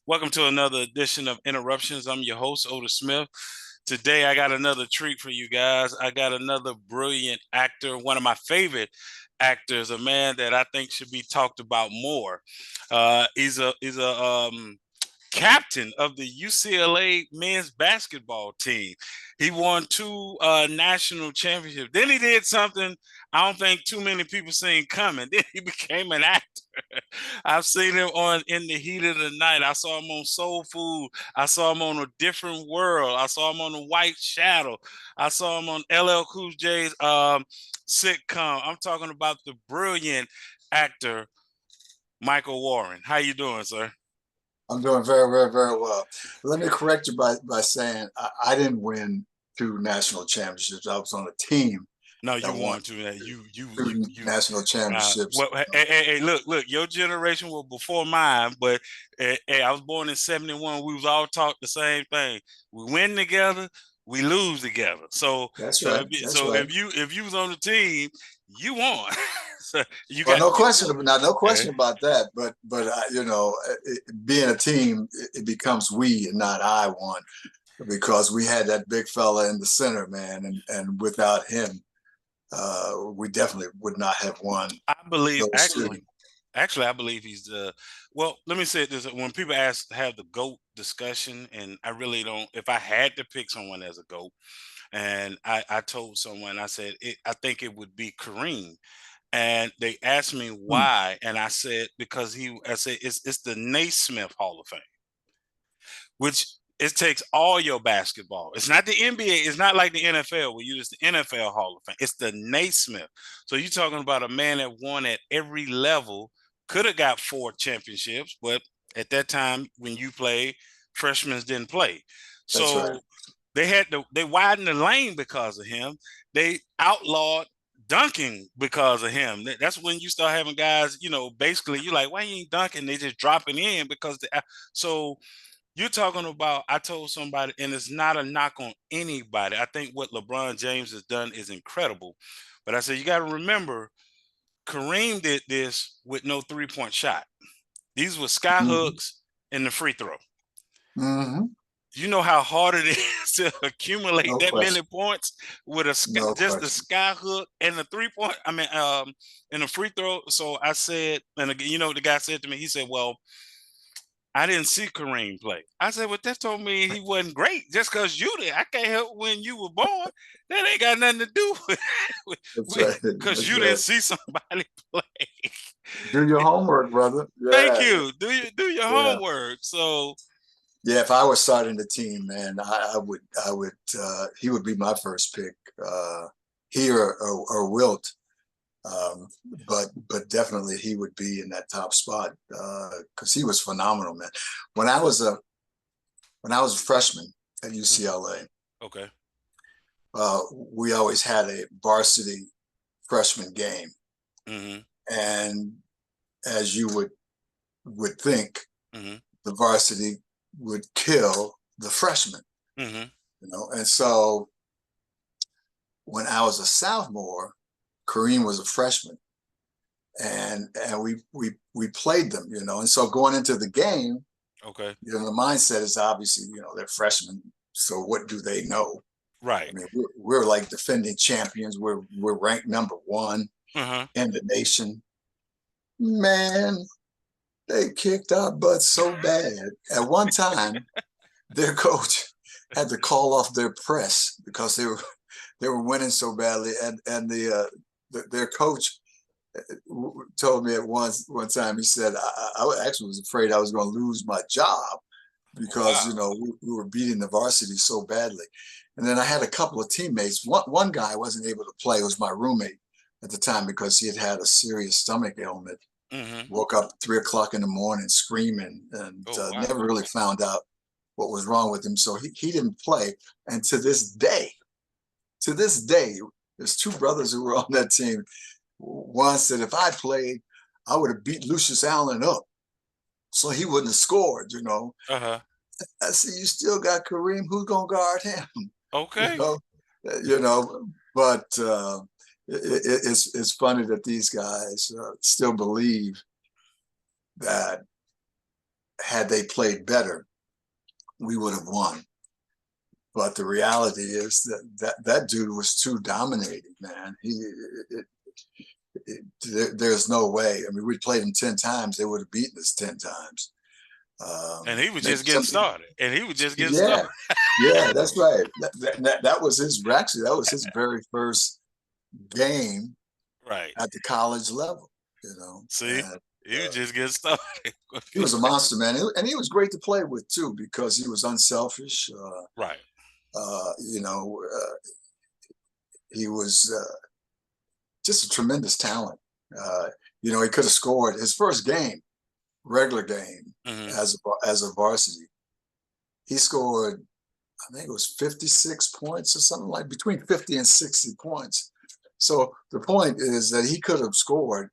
Welcome to another edition of Interruptions. I'm your host, Otis Smith. Today, I got another treat for you guys. I got another brilliant actor, one of my favorite actors, a man that I think should be talked about more. He's a captain of the UCLA men's basketball team. He won two national championships. Then he did something I don't think too many people seen coming. Then he became an actor. I've seen him on In the Heat of the Night. I saw him on Soul Food. I saw him on A Different World. I saw him on The White Shadow. I saw him on LL Cool J's sitcom. I'm talking about the brilliant actor Michael Warren. How you doing, sir? I'm doing very, very, very well. Let me correct you by saying I didn't win two national championships. I was on a team No, you that won want to. You. national championships. Well, hey, look. Your generation was before mine, but hey, I was born in '71. We was all taught the same thing. We win together, we lose together. So, That's so right. if you, That's so right. if you was on the team, you won. So you Well, got no you. question. Now, no Okay. question about that. But being a team, it becomes we and not I won because we had that big fella in the center, man, and without him, we definitely would not have won I believe those actually, two. I believe he's the. Well, let me say this: when people ask have the goat discussion, and I really don't. If I had to pick someone as a goat, and I told someone, I said, I think it would be Kareem. And they asked me Hmm. why, and I said because I said it's the Naismith Hall of Fame, which it takes all your basketball. It's not the NBA. It's not like the NFL where you just the NFL Hall of Fame. It's the Naismith. So you're talking about a man that won at every level. Could have got four championships, but at that time when you played, freshmen didn't play. That's right. So they widened the lane because of him. They outlawed dunking because of him. That's when you start having guys, basically you're like, why you ain't dunking? They just dropping in because so you're talking about, I told somebody, and it's not a knock on anybody. I think what LeBron James has done is incredible. But I said, you got to remember, Kareem did this with no 3-point shot. These were sky Hmm. hooks and the free throw. Hmm. You know how hard it is to accumulate No that many question. points with No just the question. sky hook and the 3-point. I mean, and the free throw. So I said, and again, the guy said to me, he said, "Well, I didn't see Kareem play." I said, "Well, that told me he wasn't great just because you did. I can't help when you were born. That ain't got nothing to do That's with right. because That's you didn't right. see somebody play." Do your homework, brother. Thank Yeah. you. Do your Yeah. homework. So Yeah. If I was starting the team, man, I would, he would be my first pick, he or Wilt. Um, but definitely he would be in that top spot, because he was phenomenal, man. When I was a, when I was a freshman at UCLA, okay. we always had a varsity freshman game. Hmm. And as you would think, Hmm. the varsity would kill the freshmen, Hmm. And so when I was a sophomore, Kareem was a freshman, and we played them, and so going into the game, Okay. the mindset is obviously, they're freshmen, so what do they know? I Right. mean, we're like defending champions. We're ranked number one Uh-huh. in the nation. Man, they kicked our butts so bad. At one time, their coach had to call off their press because they were winning so badly, and their coach told me at one time, he said, I actually was afraid I was going to lose my job because Wow. we were beating the varsity so badly. And then I had a couple of teammates. One guy wasn't able to play. It was my roommate at the time because he had a serious stomach ailment. Hmm. Woke up at 3 o'clock in the morning screaming, and Oh, wow. never really found out what was wrong with him. So he didn't play. And to this day, there's two brothers who were on that team. One said, if I played, I would have beat Lucius Allen up so he wouldn't have scored. Uh-huh. I said, you still got Kareem. Who's gonna guard him? You Okay. know, you know. But it's funny that these guys still believe that had they played better, we would have won. But the reality is that dude was too dominating, man. There's no way. I mean, we played him 10 times, they would have beaten us 10 times. And he was Maybe just getting started. And he was just getting yeah, started. yeah, that's right. That was his, actually, that was his very first game Right. at the college level, you know. See, And he was just getting started. he was a monster, man. And he was great to play with, too, because he was unselfish. Right. You know, he was just a tremendous talent. You know, he could have scored his first game, regular game, as a varsity. He scored, I think it was 56 points or something, like between 50 and 60 points. So the point is that he could have scored,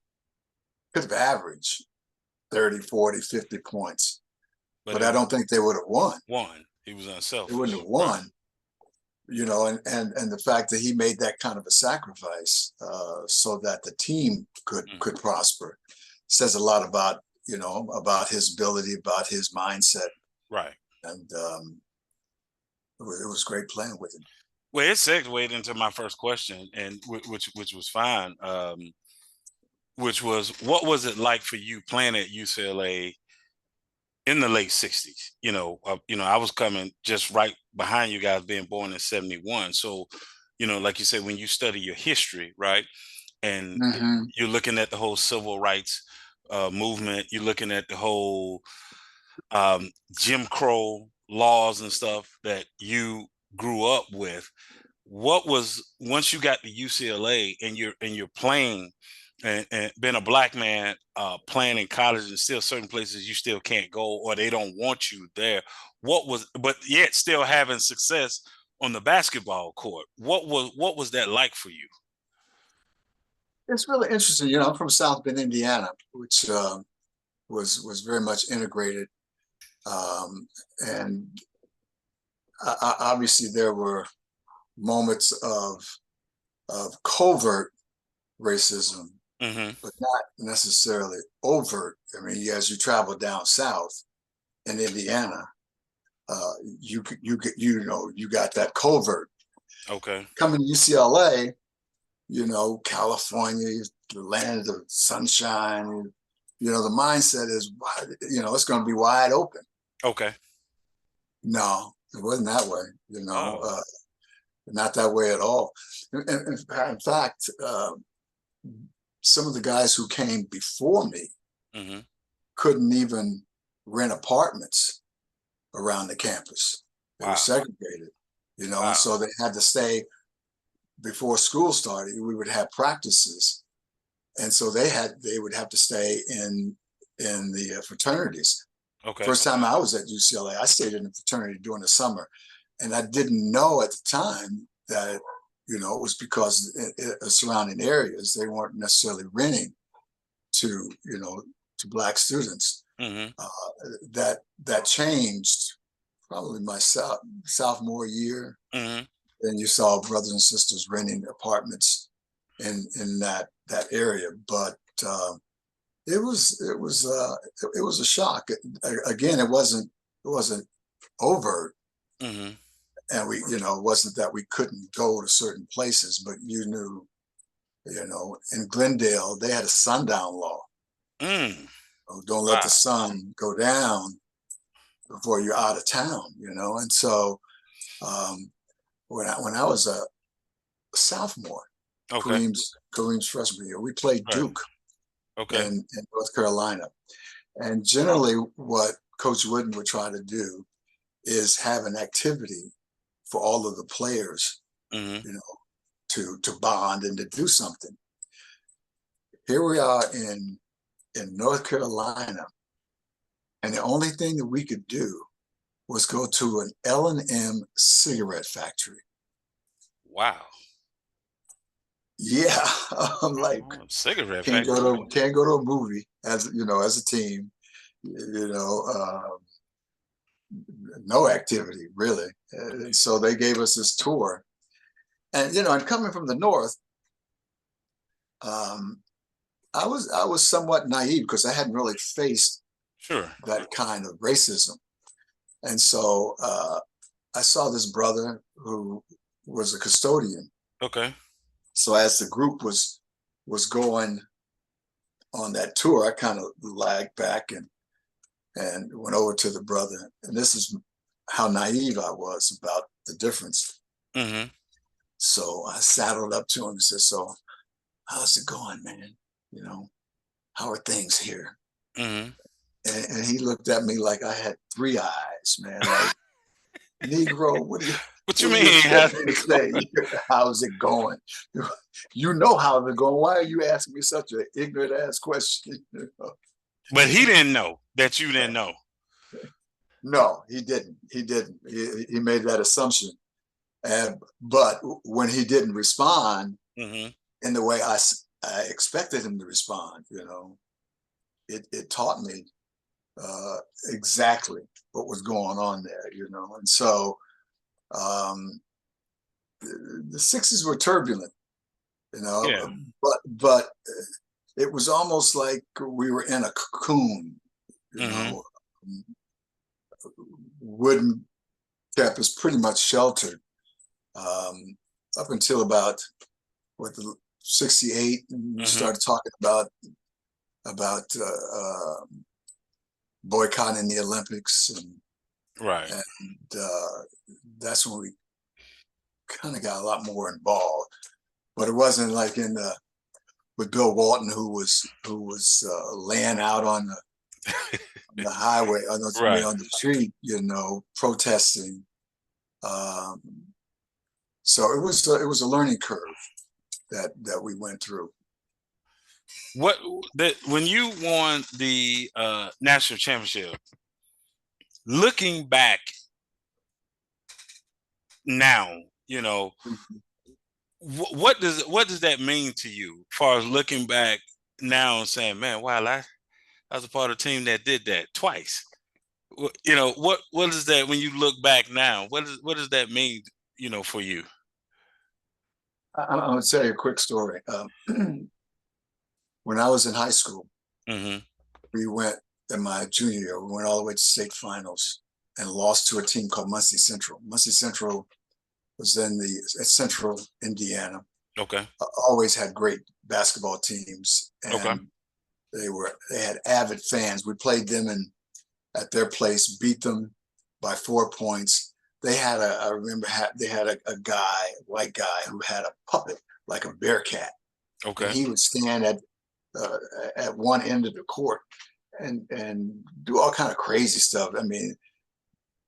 could have averaged 30, 40, 50 points. But I don't think they would have won. He was unselfish. They wouldn't have won. You know, and the fact that he made that kind of a sacrifice so that the team could prosper says a lot about, you know, about his ability, about his mindset. Right. And it was great playing with him. Well, it segued into my first question, and which was fine. Which was, what was it like for you playing at UCLA in the late '60s? You know, I was coming just right behind you guys, being born in '71. So, you know, like you said, when you study your history, right, and you're looking at the whole civil rights movement, you're looking at the whole Jim Crow laws and stuff that you grew up with. What was, once you got to UCLA and you're playing and being a black man playing in college, and still certain places you still can't go or they don't want you there, but yet still having success on the basketball court, what was that like for you? It's really interesting. You know, I'm from South Bend, Indiana, which was very much integrated. And obviously there were moments of covert racism, but not necessarily overt. I mean, as you travel down south in Indiana, you got that covert. Okay. Coming to UCLA, you know, California, the land of the sunshine. You know, the mindset is, you know, it's going to be wide open. Okay. No, it wasn't that way. You know, not that way at all. In fact, some of the guys who came before me couldn't even rent apartments around the campus. They were segregated, you know, and so they had to stay. Before school started, we would have practices, and so they would have to stay in the fraternities. Okay. First time I was at UCLA, I stayed in a fraternity during the summer, and I didn't know at the time that, you know, it was because surrounding areas, they weren't necessarily renting to, you know, to Black students. That changed probably my sophomore year. Then you saw brothers and sisters renting apartments in that area, but it was a shock. Again, it wasn't overt, and we, you know, it wasn't that we couldn't go to certain places, but you knew, you know, in Glendale they had a sundown law. Don't let the sun go down before you're out of town, you know, and so. When I was a sophomore, Kareem's freshman year, we played Duke in North Carolina. And generally what Coach Wooden would try to do is have an activity for all of the players, you know, to bond and to do something. Here we are in North Carolina, and the only thing that we could do was go to an L&M cigarette factory. Wow. Yeah, I'm like, cigarette can't factory. Can't go to a movie as, you know, as a team, you know, no activity really. And so they gave us this tour, and, you know, and coming from the North, I was somewhat naive because I hadn't really faced Sure. that kind of racism. And so I saw this brother who was a custodian. Okay. So as the group was going on that tour, I kind of lagged back and went over to the brother. And this is how naive I was about the difference. Mm-hmm. So I saddled up to him and said, "So how's it going, man? You know, how are things here?" Mm-hmm. And he looked at me like I had three eyes, man. Like, Negro, What you what do you mean? expect me to say? How's it going? You know how it's going. Why are you asking me such an ignorant ass question? But he didn't know that you didn't know. No, he didn't. He made that assumption. But when he didn't respond Mm-hmm. in the way I expected him to respond, it taught me exactly what was going on there, And so the Sixers were turbulent, Yeah. but it was almost like we were in a cocoon, you Mm-hmm. know. Wooden campus, pretty much sheltered up until about the 68. And we Mm-hmm. started talking about boycotting the Olympics, Right. and that's when we kind of got a lot more involved. But it wasn't like with Bill Walton, who was laying out on the highway, on Right. the street, protesting. Um, so it was a learning curve that we went through. What that when you won the national championship, looking back now, what does that mean to you, as far as looking back now and saying, "Man, wow, I was a part of a team that did that twice." What is that when you look back now? What does that mean, for you? I'm going to tell you a quick story. When I was in high school, Mm-hmm. we went in my junior year. We went all the way to state finals and lost to a team called Muncie Central. Muncie Central was in Central Indiana. Okay. Always had great basketball teams, Okay. and they had avid fans. We played them at their place, beat them by 4 points. They had I remember they had a white guy, who had a puppet like a bear cat, and Okay. he would stand at one end of the court and do all kind of crazy stuff. I mean,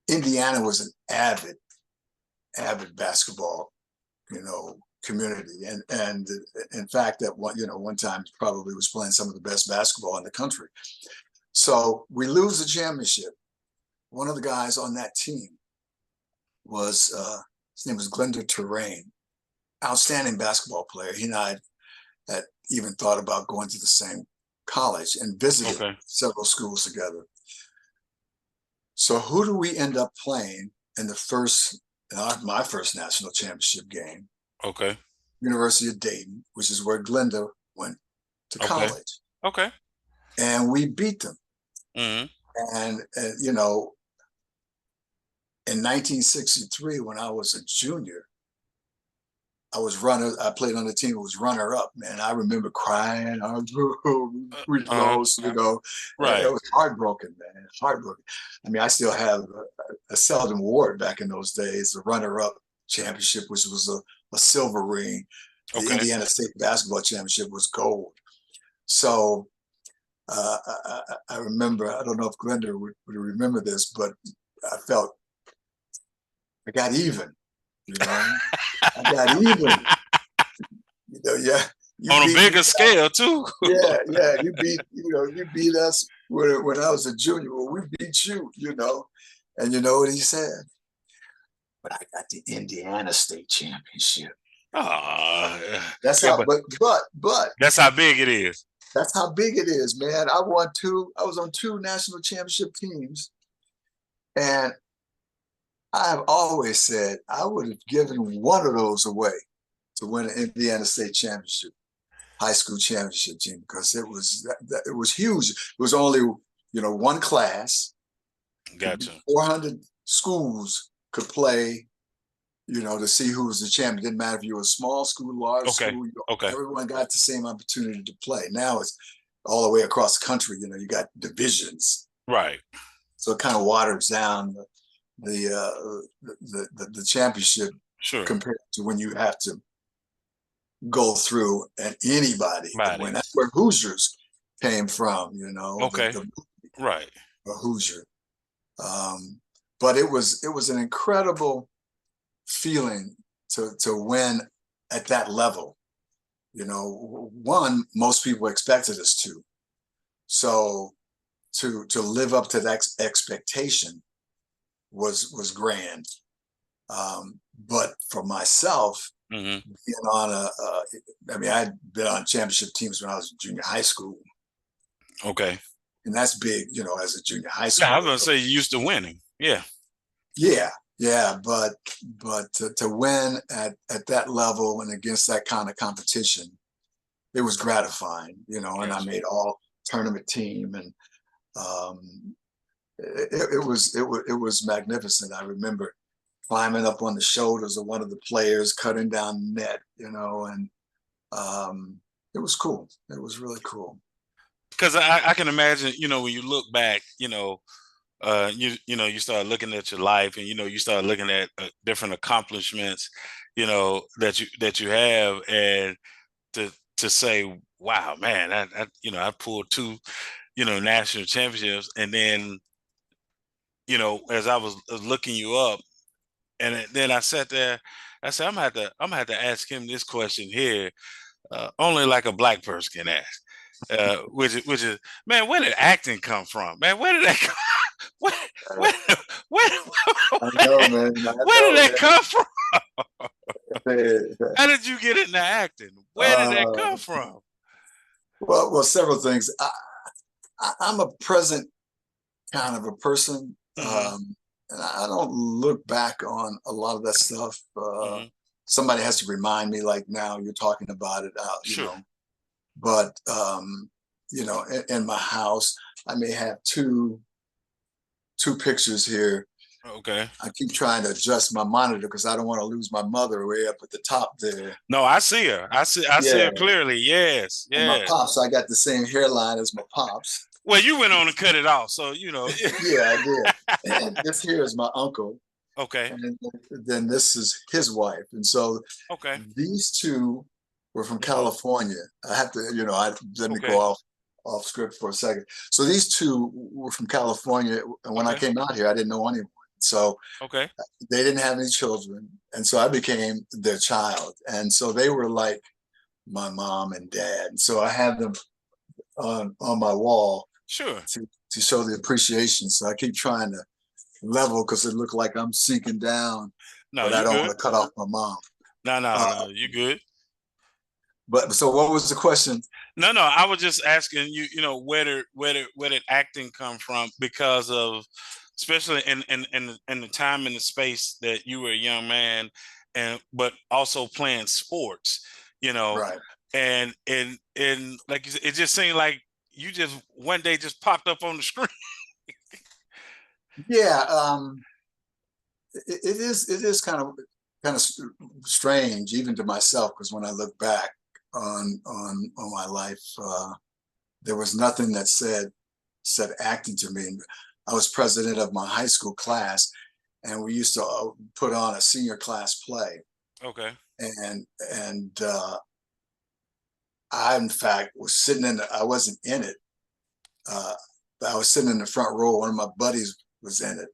Indiana was an avid basketball, community, and in fact, at one time probably was playing some of the best basketball in the country. So we lose the championship. One of the guys on that team was his name was Glenda Terrain, outstanding basketball player. He and I had even thought about going to the same college and visited Okay. several schools together. So who do we end up playing in my first national championship game? Okay. University of Dayton, which is where Glenda went to Okay. college. Okay. And we beat them. Mm-hmm. And in 1963, when I was a junior, I played on the team that was runner up, man. I remember crying. We lost, It Right. was heartbroken, man. Heartbroken. I mean, I still have a Selden Award back in those days, the runner up championship, which was a silver ring. The Okay. Indiana State basketball championship was gold. So I remember, I don't know if Glenda would remember this, but I felt I got even, I got even. Yeah. On a bigger scale too. Yeah. You beat us when I was a junior. Well, we beat you, And you know what he said? But I got the Indiana State Championship. That's Yeah, how, but that's how big it is. that's how big it is, man. I was on two national championship teams, and I have always said I would have given one of those away to win an Indiana State Championship, high school championship team, because it was huge. It was only one class, Gotcha. 400 schools could play, to see who was the champion. It didn't matter if you were a small school, large Okay. school, Okay. everyone got the same opportunity to play. Now it's all the way across the country, you got divisions. Right. So it kind of waters down the championship Sure. compared to when you have to go through and anybody can win. That's where Hoosiers came from, Okay. Right. A Hoosier. But it was an incredible feeling to win at that level. One, most people expected us to. So to live up to that expectation was grand. But for myself, being on I'd been on championship teams when I was in junior high school. Okay. And that's big, as a junior high school. Yeah, I was gonna say you used to winning. Yeah. Yeah. But to win at that level and against that kind of competition, it was gratifying, and I made all tournament team, and it was magnificent. I remember climbing up on the shoulders of one of the players, cutting down net, and it was cool. It was really cool. Because I can imagine, when you look back, you start looking at your life, and you start looking at different accomplishments, that you have, and to say, wow, man, I pulled two, national championships, and then, as I was looking you up, and then I sat there, I said, I'm gonna have to ask him this question here, only like a black person can ask. Which is, man, where did acting come from, man? Where did that come? Where, where, where, I know, man. Where did that come from? How did you get into acting? Where did that come from? Well, several things. I'm a present kind of a person, and I don't look back on a lot of that stuff. Somebody has to remind me, like now you're talking about it out, Sure. But in my house, I may have two pictures here. Okay. I keep trying to adjust my monitor because I don't want to lose my mother way up at the top there. No, I see her. I see her clearly. Yes. And my pops, I got the same hairline as my pops. Well, you went on and cut it off, so Yeah, I did. And this here is my uncle. Okay. And then this is his wife. And so these two were from California. I have to, let me go off script for a second. So these two were from California. And when I came out here, I didn't know anyone. So they didn't have any children. And so I became their child. And so they were like my mom and dad. And so I have them on my wall. Sure. To show the appreciation. So I keep trying to level because it looked like I'm sinking down. No, but I don't want to cut off my mom. No, you good. But so what was the question? No, I was just asking you, where did acting come from? Because of, especially in the time and the space that you were a young man, but also playing sports, Right. And like you said, it just seemed like you just one day just popped up on the screen. Yeah, it is kind of strange even to myself, because when I look back on my life, there was nothing that said acting to me. I was president of my high school class, and we used to put on a senior class play. Okay. And I, in fact, was sitting I wasn't in it. I was sitting in the front row. One of my buddies was in it.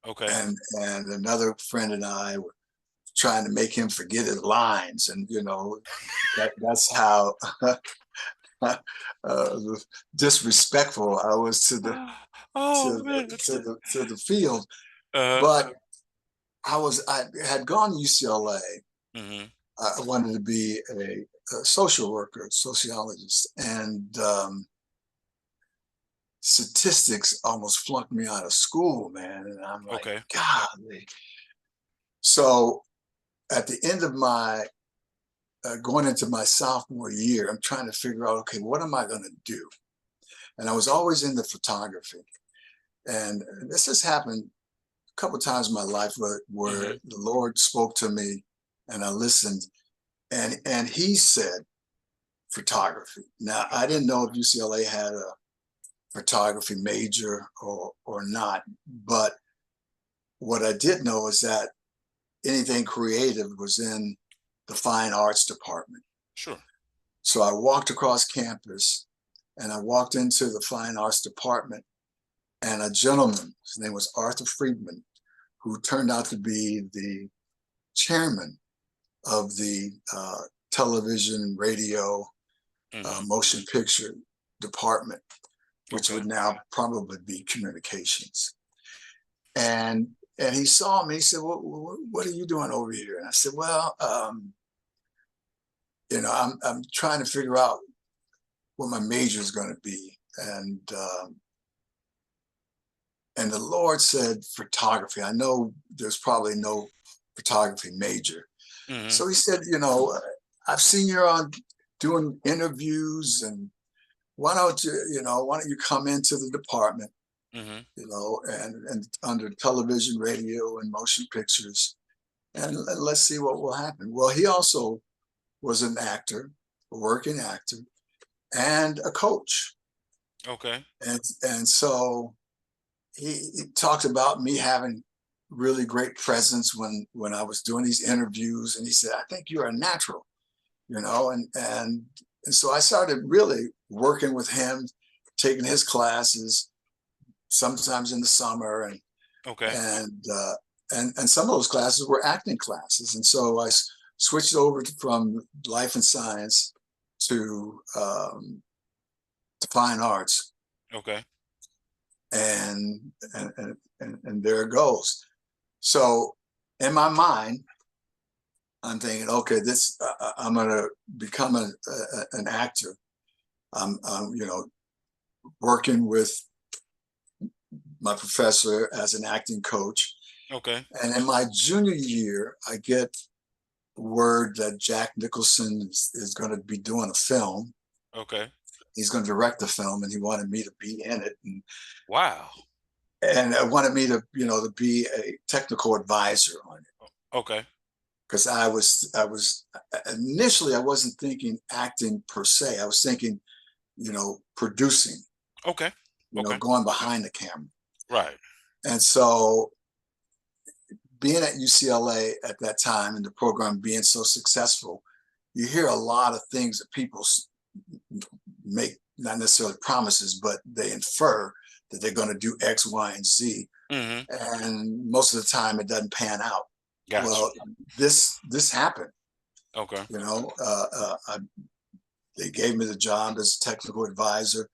Okay. And another friend and I were trying to make him forget his lines. And, that's how disrespectful I was to the to the field. But I had gone to UCLA. I wanted to be a social worker, sociologist, and statistics almost flunked me out of school, man. And I'm like, golly. So at the end of my going into my sophomore year, I'm trying to figure out, okay, what am I going to do? and I was always into photography. And this has happened a couple of times in my life where Hmm. the Lord spoke to me and I listened, and he said photography. Now, I Okay. didn't know if UCLA had a photography major or not, but what I did know is that anything creative was in the fine arts department. Sure. So I walked across campus and I walked into the fine arts department, and a gentleman, his name was Arthur Friedman, who turned out to be the chairman of the television, radio, Hmm. motion picture department, which Okay. would now probably be communications. And and he saw me. He said, "Well, what are you doing over here?" And I said, "Well, I'm trying to figure out what my major is going to be." And the Lord said, "Photography. I know there's probably no photography major." Hmm. So he said, "I've seen you're on doing interviews, and why don't you come into the department, Hmm. and under television, radio, and motion pictures, and let's see what will happen." Well, he also was an actor, a working actor, and a coach. Okay. And so he talked about me having really great presence when I was doing these interviews, and he said, "I think you're a natural," and so I started really working with him, taking his classes, sometimes in the summer, Okay. and uh, and some of those classes were acting classes, and so I switched over from life and science to fine arts, Okay. and and there it goes. So in my mind, I'm thinking, okay, I'm going to become an actor. I'm working with my professor as an acting coach, Okay. and in my junior year, I get word that Jack Nicholson is going to be doing a film. Okay. He's going to direct the film, and he wanted me to be in it, Wow. and wanted me to be a technical advisor on it, Okay. because I was initially, I wasn't thinking acting per se. I was thinking, producing, Okay. Okay. going behind the camera. Right. And so being at UCLA at that time and the program being so successful, you hear a lot of things that people make, not necessarily promises, but they infer that they're going to do X, Y, and Z. Hmm. And most of the time it doesn't pan out. Gotcha. Well, this happened. Okay. You know, they gave me the job as a technical advisor.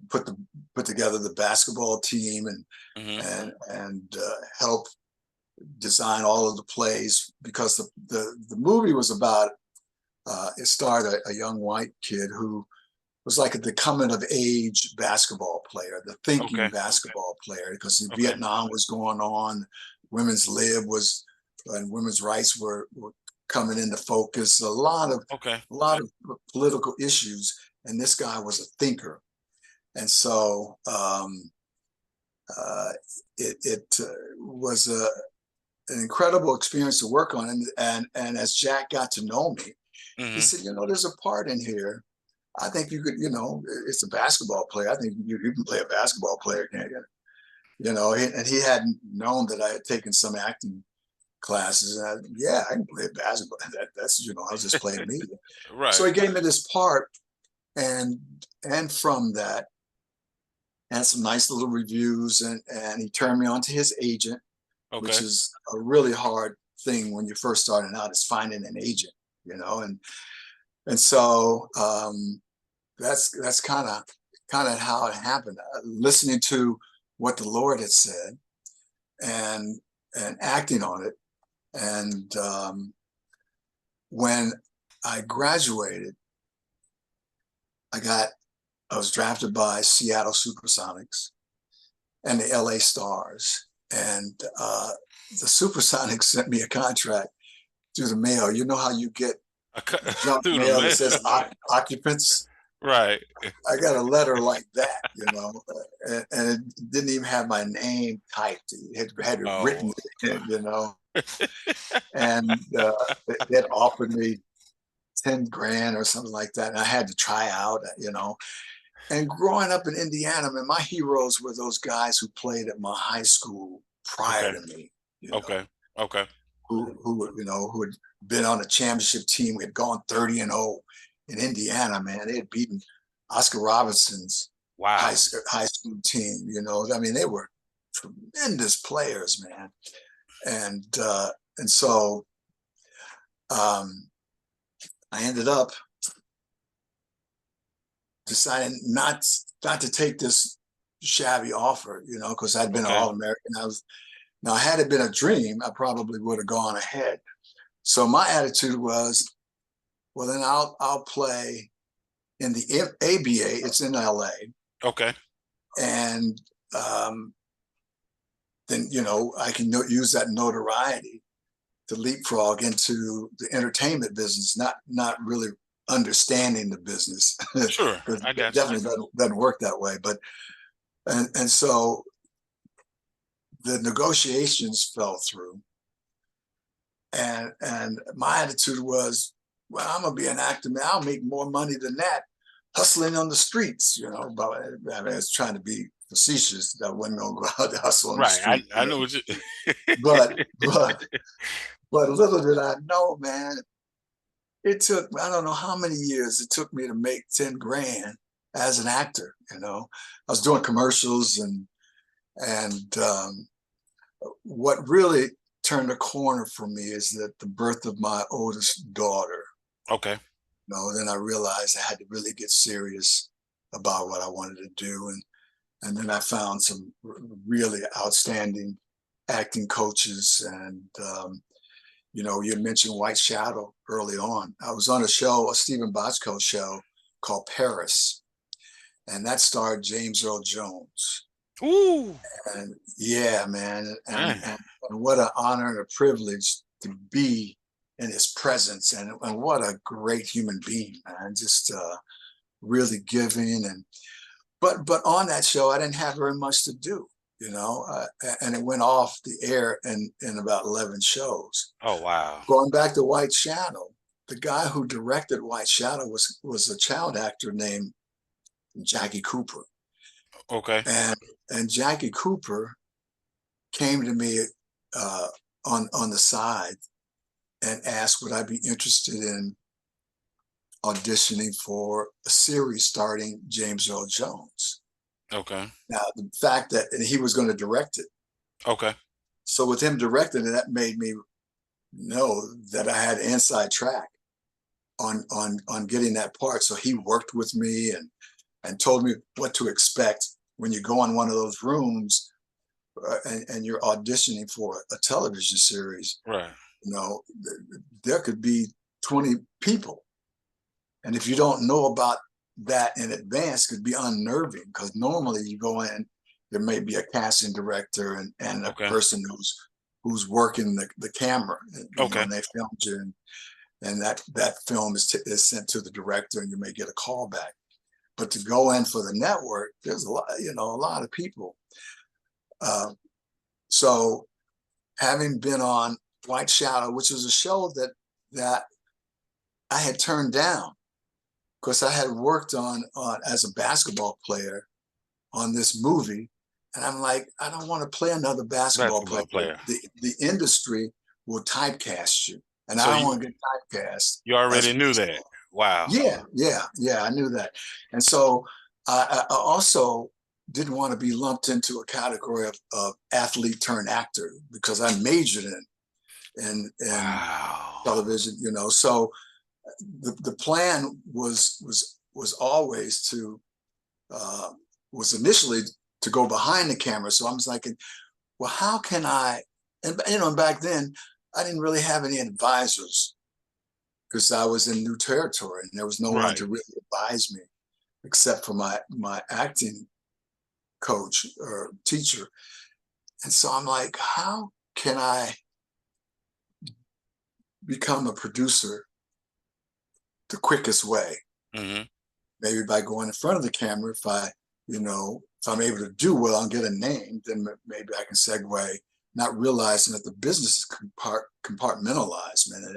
Put together the basketball team and Hmm. help design all of the plays, because the movie was about it starred a young white kid who was like the coming of age basketball player, the thinking Okay. basketball player, because Okay. Vietnam was going on, women's lib was, and women's rights were coming into focus. Okay. A lot of political issues, and this guy was a thinker, and so uh, it was an incredible experience to work on. And as Jack got to know me, he Hmm. said, "There's a part in here. I think you could, it's a basketball player. I think you can play a basketball player, can't you?" And he hadn't known that I had taken some acting classes. And yeah, I can play basketball. That's, I was just playing me. So Right. he gave me this part, and from that, and some nice little reviews, and he turned me on to his agent, which Okay. is a really hard thing when you're first starting out, is finding an agent, and so that's kind of how it happened. Listening to what the Lord had said, and acting on it. And when I graduated, I was drafted by Seattle Supersonics and the LA Stars, and the Supersonics sent me a contract through the mail. You know how you get junk Through the mail that mail. says occupants? Right. I got a letter like that, and it didn't even have my name typed. It had it written Oh. in it. And they had offered me 10 grand or something like that. And I had to try out. And growing up in Indiana, man, my heroes were those guys who played at my high school prior Okay. to me, Okay. Okay. who had been on a championship team, had gone 30-0 in Indiana, man. They had beaten Oscar Robertson's Wow. high school team. I mean, they were tremendous players, man. And so um, I ended up deciding not to take this shabby offer, because I'd been an Okay. All-American. Now, had it been a dream, I probably would have gone ahead. So my attitude was, well, then I'll play in the ABA. It's in LA, Okay. and then I can use that notoriety to leapfrog into the entertainment business, not really understanding the business, Sure. because I it got you. definitely doesn't work that way. But and so the negotiations fell through, and my attitude was, well, I'm gonna be an actor, man. I'll make more money than that hustling on the streets. But I mean, I was trying to be facetious. That wasn't gonna go out to hustle on the Right. street. I know what you. But but but little did I know, man. It took, I don't know how many years it took me to make 10 grand as an actor. I was doing commercials, and what really turned a corner for me is that the birth of my oldest daughter. Okay. Then I realized I had to really get serious about what I wanted to do, and then I found some really outstanding acting coaches. And you mentioned White Shadow early on. I was on a Stephen Bochco show called Paris, and that starred James Earl Jones. Ooh. And yeah, man, and, Man. and, and what an honor and a privilege to be in his presence, and what a great human being, man. Just really giving, but on that show, I didn't have very much to do, and it went off the air in about 11 shows. Oh wow. Going back to White Shadow, the guy who directed White Shadow was a child actor named Jackie Cooper. Okay. And Jackie Cooper came to me uh, on the side and asked, would I be interested in auditioning for a series starring James Earl Jones? Okay. Now, the fact that he was going to direct it. Okay. So with him directing it, that made me know that I had an inside track on getting that part. So he worked with me and told me what to expect when you go in one of those rooms and you're auditioning for a television series. Right. There could be 20 people, and if you don't know about that in advance, it could be unnerving, because normally you go in, there may be a casting director and a Okay. person who's working the camera, Okay. and they filmed you, and that film is sent to the director, and you may get a call back. But to go in for the network, there's a lot of people. So having been on White Shadow, which was a show that I had turned down because I had worked on as a basketball player on this movie, and I'm like, I don't want to play another basketball player. Basketball player. The industry will typecast you, and So I don't want to get typecast. you already knew that. Wow. Yeah, I knew that. And so I also didn't want to be lumped into a category of athlete turned actor, because I majored in Wow. television. So the plan was always was initially to go behind the camera. So I was like, well, how can I? And back then I didn't really have any advisors, because I was in new territory and there was no one Right. to really advise me except for my acting coach or teacher. And so I'm like, how can I become a producer the quickest way? Mm-hmm. maybe by going in front of the camera, if I'm able to do well and get a name, then maybe I can segue, not realizing that the business is compartmentalized, man. And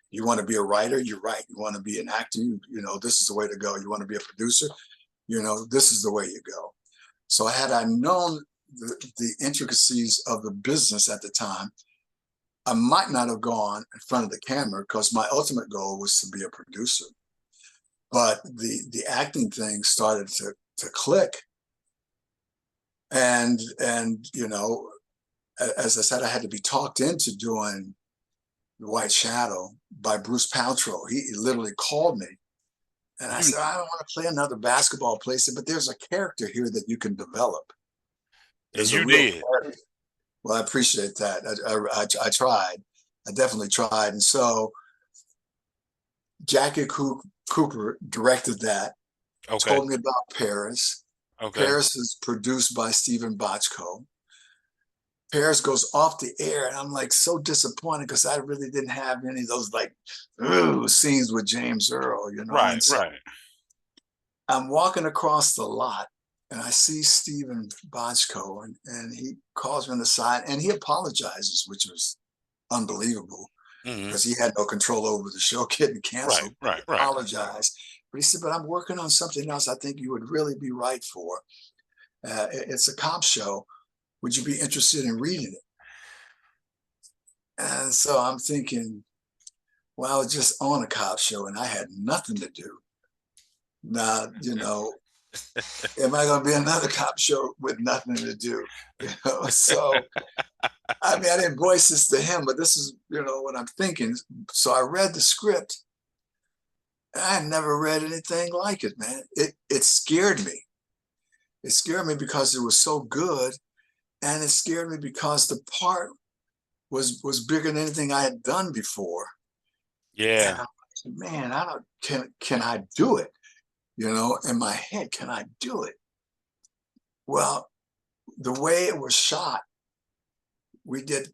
you want to be a writer, you're right. You want to be an actor, this is the way to go. You want to be a producer, this is the way you go. So had I known the intricacies of the business at the time, I might not have gone in front of the camera because my ultimate goal was to be a producer. But the acting thing started to click. And as I said, I had to be talked into doing The White Shadow by Bruce Paltrow. He literally called me. And I said, I don't want to play another basketball player, but there's a character here that you can develop. And There's you a real did. character. Well, I appreciate that. I tried. I definitely tried. And so Jackie Cooper directed that, Okay. told me about Paris. Okay. Paris is produced by Stephen Bochco. Paris goes off the air, and I'm like so disappointed because I really didn't have any of those like scenes with James Earl, Right. And so Right. I'm walking across the lot, and I see Stephen Bochco, and he calls me on the side, and he apologizes, which was unbelievable because he had no control over the show getting Right. canceled. Right. He Right. apologized, but he said, "But I'm working on something else. I think you would really be right for. It's a cop show. Would you be interested in reading it?" And so I'm thinking, well, I was just on a cop show and I had nothing to do. Now, am I going to be another cop show with nothing to do? So, I mean, I didn't voice this to him, but this is, what I'm thinking. So I read the script. I had never read anything like it, man. It scared me. It scared me because it was so good. And it scared me because the part was bigger than anything I had done before. And Yeah. I'm like, man, I don't can I do it? In my head, can I do it? Well, the way it was shot, we did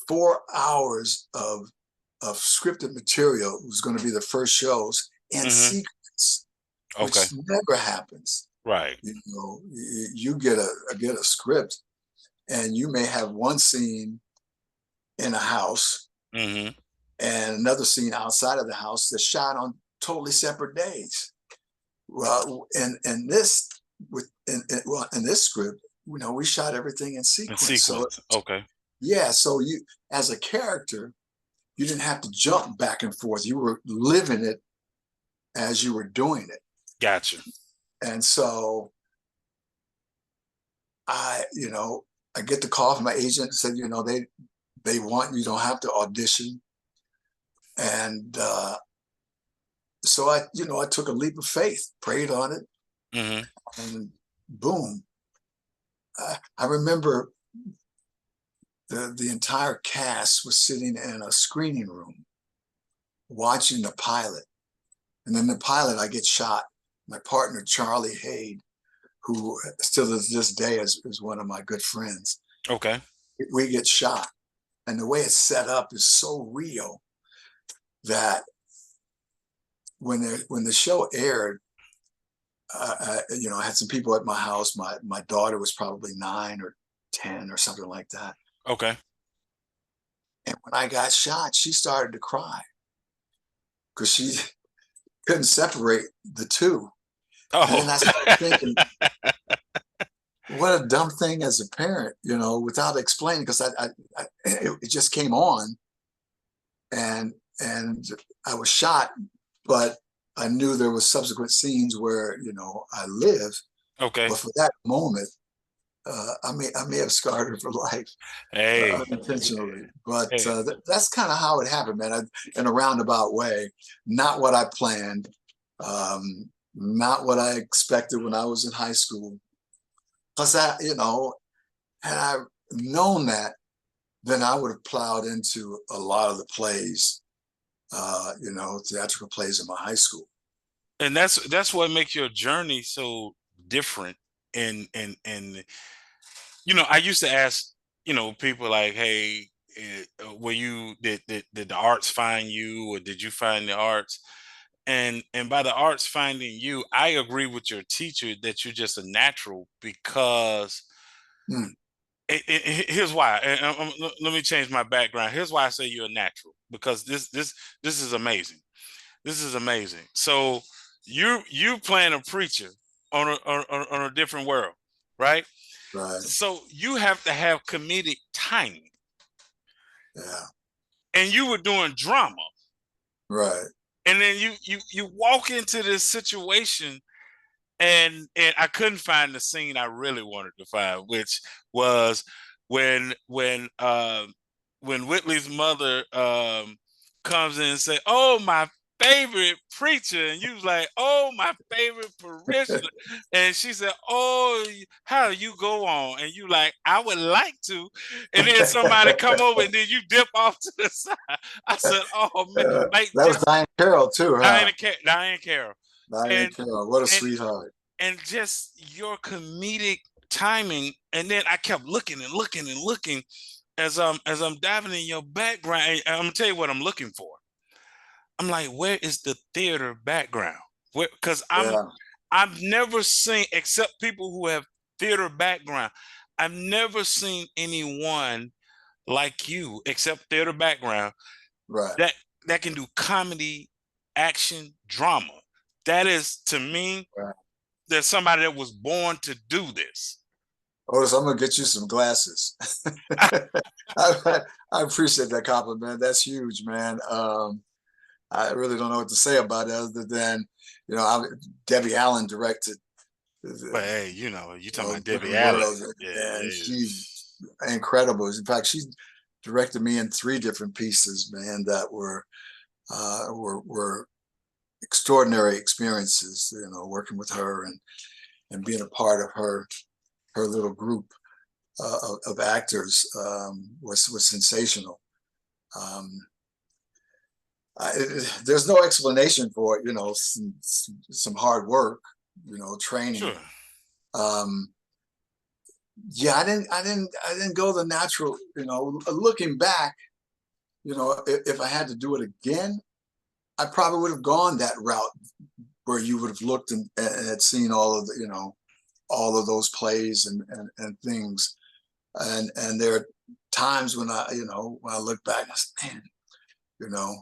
4 hours of scripted material. It was going to be the first shows in sequence, Okay. which never happens. Right. You get a script, and you may have one scene in a house and another scene outside of the house that's shot on totally separate days. Well, in this script, we shot everything in sequence. In sequence. So Okay. yeah, so you as a character, you didn't have to jump back and forth. You were living it as you were doing it. Gotcha. And so I get the call from my agent and said, they want you, don't have to audition. And so I took a leap of faith, prayed on it, and boom. I remember the entire cast was sitting in a screening room watching the pilot. And then the pilot, I get shot. My partner, Charlie Haid, who still to this day is one of my good friends. Okay. We get shot. And the way it's set up is so real that when the show aired, I had some people at my house. My daughter was probably 9 or 10 or something like that. Okay. And when I got shot, she started to cry because she couldn't separate the two. Oh. And then I started thinking, what a dumb thing as a parent, without explaining, because it just came on, and I was shot, but I knew there was subsequent scenes where I live. Okay. But for that moment, I may have scarred her for life, unintentionally. But that's kind of how it happened, man. In a roundabout way, not what I planned, not what I expected when I was in high school. Plus, that had I known that, then I would have plowed into a lot of the plays, theatrical plays in my high school. And that's what makes your journey so different. And I used to ask, people like, hey, were you did the arts find you, or did you find the arts? and by the arts finding you, I agree with your teacher that you're just a natural because Mm, here's why. Let me change my background. Here's why I say you're a natural, because this is amazing. This is amazing. So you playing a preacher on a different world, right? right. So you have to have comedic timing, Yeah. and you were doing drama, Right. and then you walk into this situation, and I couldn't find the scene I really wanted to find, which was when when Whitley's mother comes in and say, "Oh, my favorite preacher," and you was like, "Oh, my favorite parishioner," and she said, "Oh, how do you go on?" And you like, "I would like to," and then somebody come over, and then you dip off to the side. I said, "Oh man, like That was just Diane Carroll too, huh? Diane Carroll," Diane and Carroll, what a and sweetheart. and just your comedic timing. And then I kept looking and looking and looking as I'm diving in your background. And I'm gonna tell you what I'm looking for. I'm like, where is the theater background? Where, because Yeah. I've never seen, except people who have theater background, I've never seen anyone like you, except theater background, Right. that that can do comedy, action, drama. That is, to me, Right. there's somebody that was born to do this. Otis, I'm gonna get you some glasses. I, I appreciate that compliment. That's huge, man. I really don't know what to say about it other than, Debbie Allen directed But the, hey, you talking about Debbie Different Allen. Worlds, Yeah, and yeah, she's incredible. In fact, she directed me in three different pieces, man, that were extraordinary experiences. Working with her and being a part of her little group of actors was sensational. Um, there's no explanation for it, some hard work, training. sure. Um, yeah, I didn't go the natural, looking back, if I had to do it again, I probably would have gone that route where you would have looked and had seen all of those plays and things. And there are times when when I look back, I said, man, you know,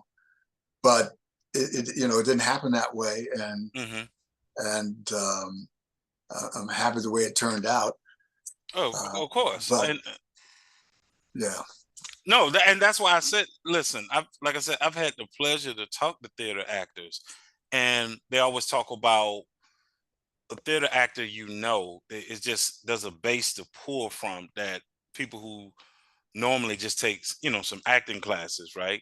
but it didn't happen that way. Hmm. And I'm happy the way it turned out. Oh, Uh, of course. but And yeah. no, and that's why I said, listen, like I said, I've had the pleasure to talk to theater actors, and they always talk about a theater actor, it just there's a base to pull from that people who normally just takes, some acting classes, right?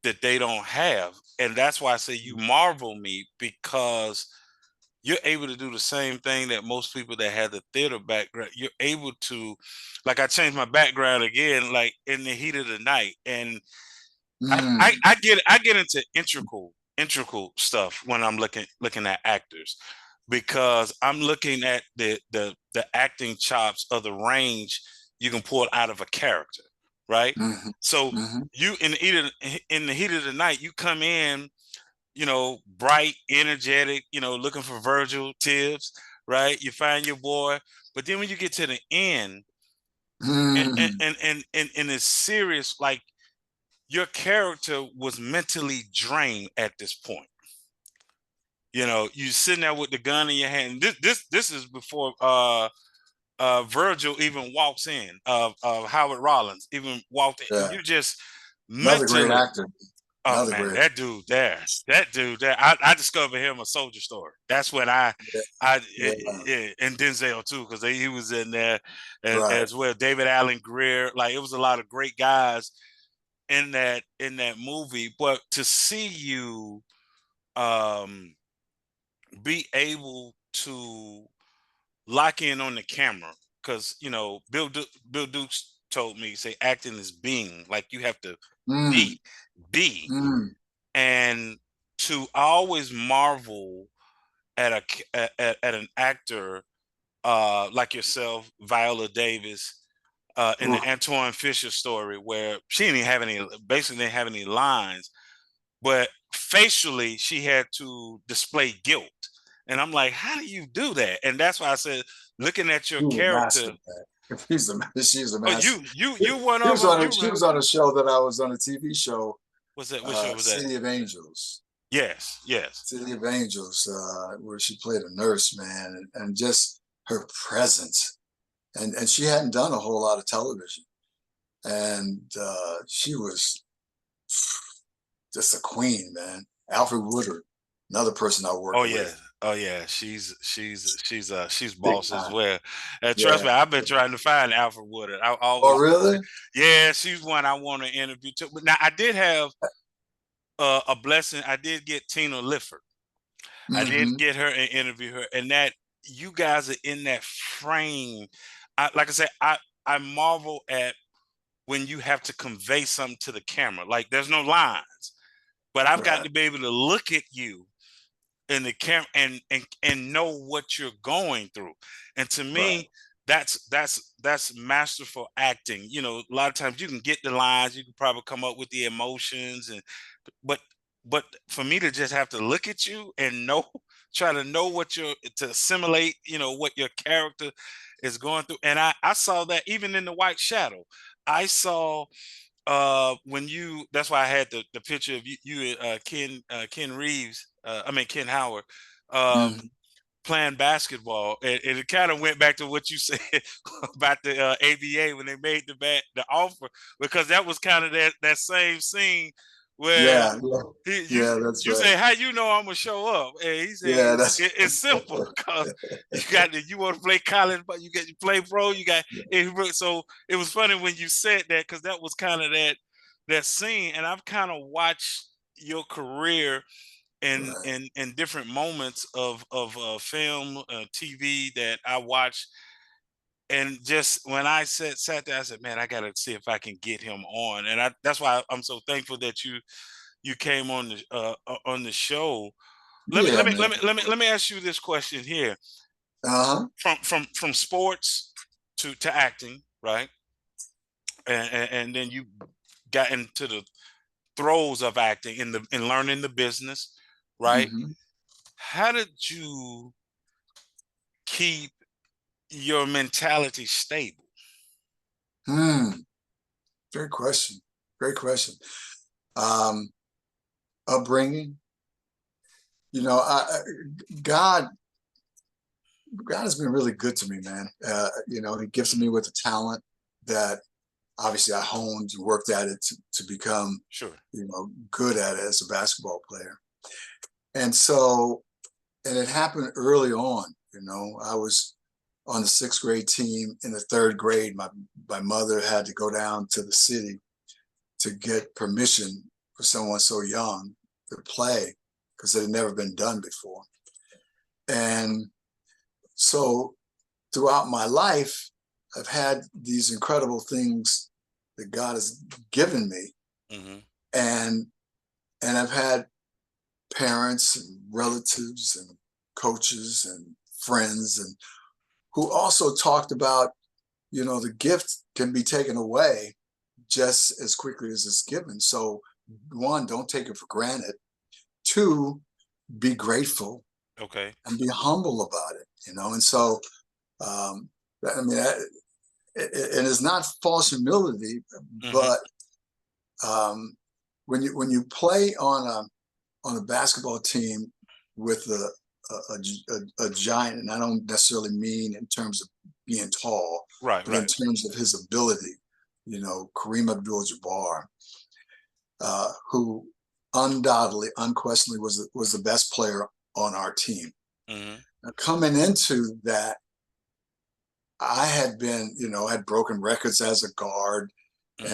That they don't have. And that's why I say you marvel me, because you're able to do the same thing that most people that have the theater background, you're able to, like, I changed my background again, like in the heat of the night. And Mm, I get into integral stuff when I'm looking at actors, because I'm looking at the acting chops of the range you can pull out of a character, right? hmm So hmm you in the heat of the night, you come in, bright, energetic, looking for Virgil Tibbs, right? You find your boy, but then when you get to the end, mm, and it's serious, like your character was mentally drained at this point. You sitting there with the gun in your hand. This is before Virgil even walks in. Howard Rollins even walked in. yeah. You just Another great mentally. actor. Oh Another man, great. that dude there. I discovered him a Soldier Story. That's when Yeah. I Yeah. and Denzel too, because he was in there Right. as well. David Allen Greer, like it was a lot of great guys in that movie. But to see you um be able to lock in on the camera, because Bill Dukes told me, say acting is being, like you have to Mm, be be mm, and to always marvel at at an actor like yourself, Viola Davis, in ooh, the Antoine Fisher story, where she didn't even have any, basically didn't have any lines, but facially she had to display guilt. And I'm like, how do you do that? And that's why I said, looking at your He was a master character. of that. She's a Oh, master. you one of them. You She remember? was on a show that I was on, a TV show, Was that which show was that? City of Angels. Yes, yes. City of Angels, where she played a nurse, man, and just her presence. And she hadn't done a whole lot of television. And she was just a queen, man. Alfred Woodard, another person I Oh worked yeah. with. Oh yeah. She's Big boss as time. well. And trust Yeah. me, I've been trying to find Alfred Woodard. I Oh, always, really? yeah, she's one I want to interview too. But now I did have a blessing. I did get Tina Lifford. I did Mm-hmm. get her and interview her, and that you guys are in that frame. Like I said, I marvel at when you have to convey something to the camera. Like there's no lines, but I've got Right. to be able to look at you in the camera and know what you're going through. And to Right. me, that's masterful acting. You know, a lot of times you can get the lines, you can probably come up with the emotions, and but but for me to just have to look at you and know, try to know what you're to assimilate, you know, what your character is going through. And I saw that even in the White Shadow. I saw when you, that's why I had the picture of you Ken Reeves, I mean Ken Howard, um Mm-hmm. playing basketball, and it kind of went back to what you said about the ABA when they made the offer, because that was kind of that same scene where Yeah. Yeah. he, you Yeah. That's you right. say, how you know I'm gonna show up? And he said Yeah. That's. it's simple, because you want to play college, but you play pro, you got. So it was funny when you said that, because that was kind of that scene. And I've kind of watched your career Right. in different moments of film, TV that I watched. And just when I sat there, I said, man, I got to see if I can get him on. And that's why I'm so thankful that you came on the show. Yeah, man. Let me ask you this question here. Uh-huh. From sports to acting, right? And then you got into the throes of acting in learning the business, right? Mm-hmm. How did you keep your mentality stable? Hmm. Great question. Great question. Um, Upbringing. You know, God, God has been really good to me, man. You know, He gifted Mhm. me with a talent that obviously I honed and worked at it to become, Sure. you know, good at it as a basketball player. And so, and it happened early on. You know, I was on the sixth grade team. In the third grade, my mother had to go down to the city to get permission for someone so young to play, because it had never been done before. And so throughout my life, I've had these incredible things that God has given me. Hmm. And I've had parents and relatives and coaches and friends, and who also talked about, you know, the gift can be taken away just as quickly as it's given. So one, don't take it for granted. Two, be grateful Okay. and be humble about it, you know. And so, um, I mean, and it's not false humility, Hmm. but um, when you play on a basketball team with a giant, and I don't necessarily mean in terms of being tall, Right. but in Right. terms of his ability, you know, Kareem Abdul-Jabbar, who undoubtedly, unquestionably was the best player on our team. Hmm. Now, coming into that, I had been, you know, had broken records as a guard, Hmm.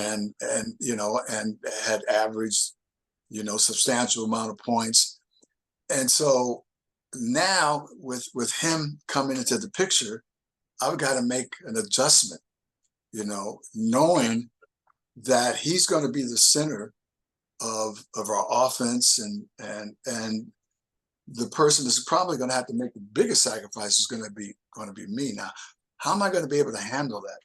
and you know, and had averaged, you know, substantial amount of points. And so now with him coming into the picture, I've got to make an adjustment, you know, Okay. knowing that he's going to be the center of our offense, and the person that's probably going to have to make the biggest sacrifice is going to be me. Now, how am I going to be able to handle that?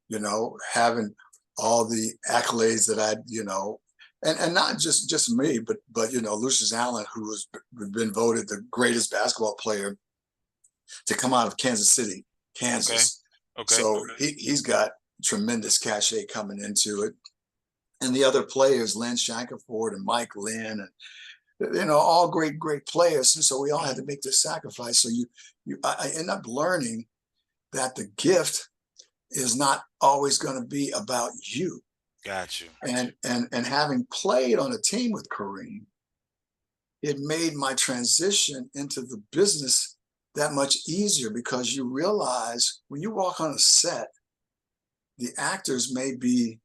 You know, having all the accolades that I, you know, and not just me, but Lucius Allen, who has been voted the greatest basketball player to come out of Kansas City, Okay. Kansas. Okay. So he's got tremendous cachet coming into it. And the other players, Lynn Shankerford and Mike Lynn, and all great players. And so we all had to make this sacrifice. So I end up learning that the gift is not always going to be about you. Got you. And having played on a team with Kareem, it made my transition into the business that much easier, because you realize when you walk on a set, the actors may be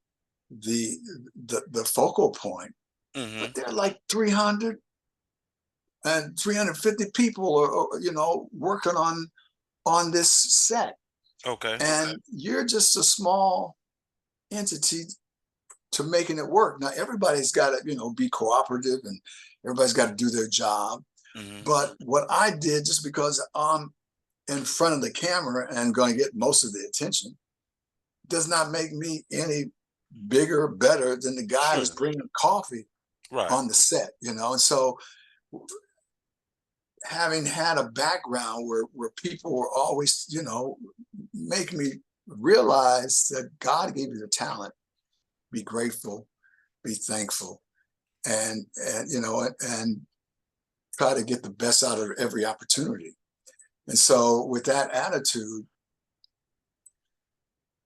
the focal point, but they're like 300 and 350 people are working on this set. Okay. And you're just a small entity to making it work. Now everybody's got to be cooperative, and everybody's got to do their job. But what I did, just because I'm in front of the camera and going to get most of the attention, does not make me any bigger or better than the guy who's bringing coffee on the set, And so having had a background where people were always, make me realize that God gave you the talent, be grateful, be thankful, and try to get the best out of every opportunity. And so with that attitude,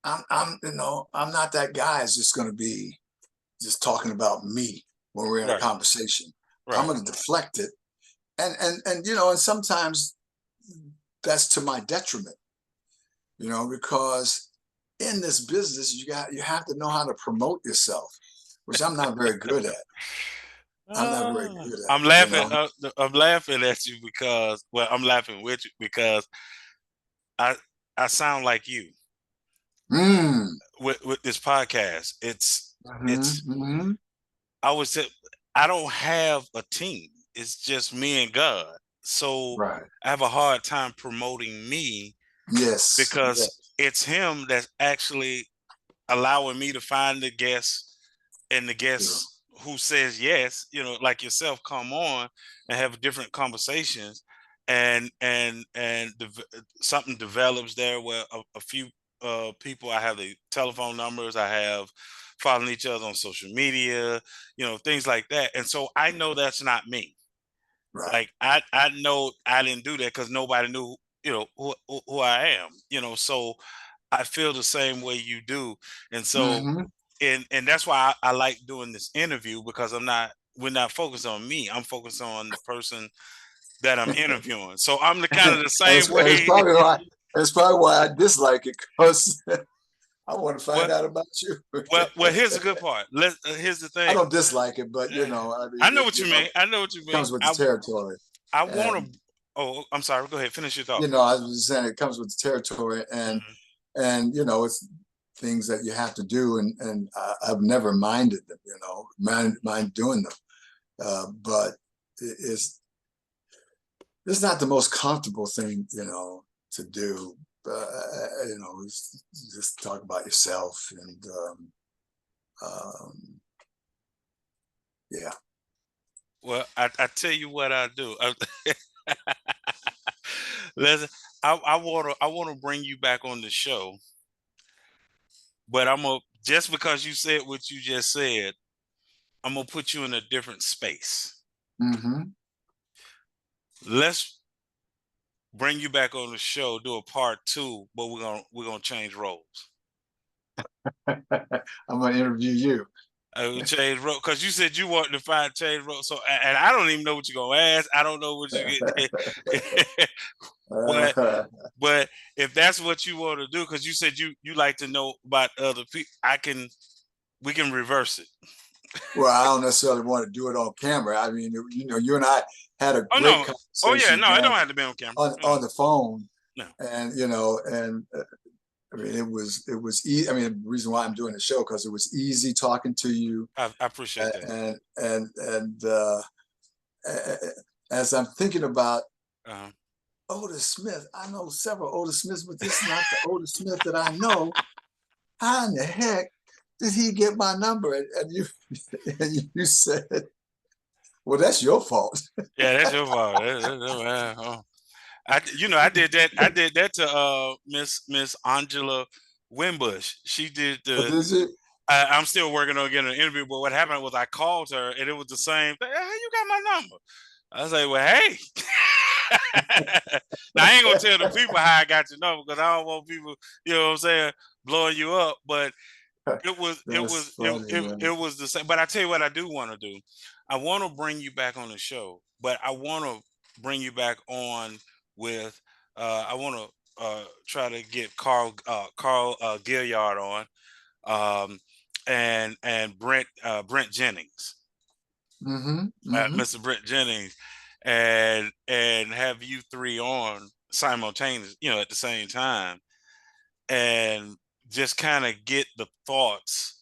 I'm not that guy who's just going to be just talking about me when we're in a conversation. I'm going to deflect it. And sometimes that's to my detriment, because in this business, you have to know how to promote yourself, which I'm not very good at. I'm not very good at. I'm laughing. I'm laughing at you because, I'm laughing with you because I sound like you with this podcast. It's I would say I don't have a team. It's just me and God. So I have a hard time promoting me. Yes. Because it's him that's actually allowing me to find the guests, and the guests who says yes, like yourself, come on and have different conversations, and something develops there where a few people, I have the telephone numbers, I have following each other on social media, things like that. And so I know that's not me. Like I know I didn't do that because nobody knew, who I am, so I feel the same way you do. And so, and that's why I like doing this interview, because we're not focused on me. I'm focused on the person that I'm interviewing. So I'm the kind of the same way. That's probably why I dislike it, because I want to find out about you. well, here's the good part. Here's the thing. I don't dislike it, but I know what you mean. I know what you mean. Comes with the territory. I want to. Oh, I'm sorry. Go ahead. Finish your thought. I was saying it comes with the territory, and it's things that you have to do, and I've never minded them. Mind doing them, but it's not the most comfortable thing, to do. Just talk about yourself, and yeah. Well, I tell you what I do. Listen, I want to bring you back on the show, but just because you said what you just said, I'm gonna put you in a different space. Let's bring you back on the show, do a part 2, but we're gonna change roles. I'm gonna interview you. Change role, because you said you wanted to find change role. So, and I don't even know what you're gonna ask. I don't know what you get. But if that's what you want to do, because you said you like to know about other people, we can reverse it. Well, I don't necessarily want to do it on camera. I mean, you and I had a great conversation. Oh yeah, no, it don't have to be on camera. On the phone. No. And I mean, it was easy. I mean, the reason why I'm doing the show, because it was easy talking to you. I appreciate that. And as I'm thinking about Otis Smith, I know several Otis Smiths, but this is not the Otis Smith that I know. How in the heck did he get my number? And you and you said, well, that's your fault. Yeah, that's your fault. I did that. I did that to Miss Angela Wimbush. She did But the. is it? I'm still working on getting an interview, but what happened was I called her and it was the same thing. Hey, you got my number? I was like, well, hey. Now I ain't gonna tell the people how I got your number because I don't want people, you know what I'm saying, blowing you up. But That's funny, it man. was the same. But I tell you what I do want to do. I want to bring you back on the show, but I want to bring you back on with I want to try to get Carl Gilliard on and Brent Jennings, Mm-hmm. Mm-hmm. Mr. Brent Jennings, and have you three on simultaneous, at the same time, and just kind of get the thoughts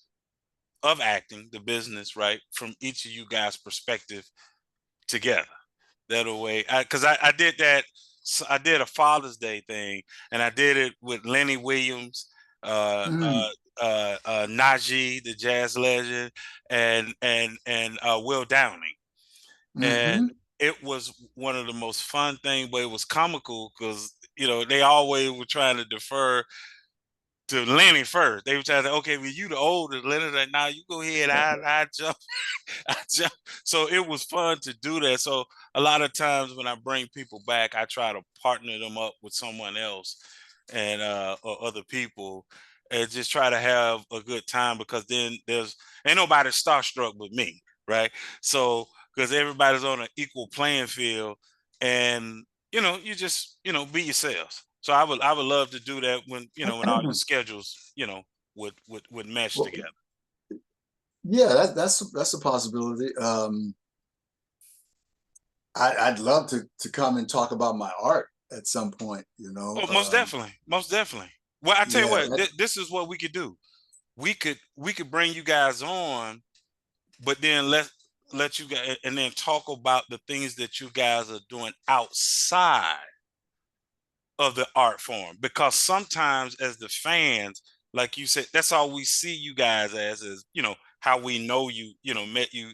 of acting, the business, right, from each of you guys' perspective together. That way, because I did that. I did a Father's Day thing, and I did it with Lenny Williams, Mm-hmm. Najee, the jazz legend, and Will Downing, and Mm-hmm. it was one of the most fun things. But it was comical because they always were trying to defer to Lenny first. They were trying to say, okay, well, you the older Lenny, like, now you go ahead, I jump. So it was fun to do that. So a lot of times when I bring people back, I try to partner them up with someone else and or other people and just try to have a good time because then ain't nobody starstruck but me, right? So because everybody's on an equal playing field and you just be yourselves. So I would love to do that when all your schedules would mesh Well, together. yeah, that's a possibility. I'd love to come and talk about my art at some point. Oh, most definitely, most definitely. Well, I tell you Yeah, what, this is what we could do. We could bring you guys on, but then let you guys and then talk about the things that you guys are doing outside of the art form. Because sometimes, as the fans, like you said, that's all we see you guys as is how we know you, met you,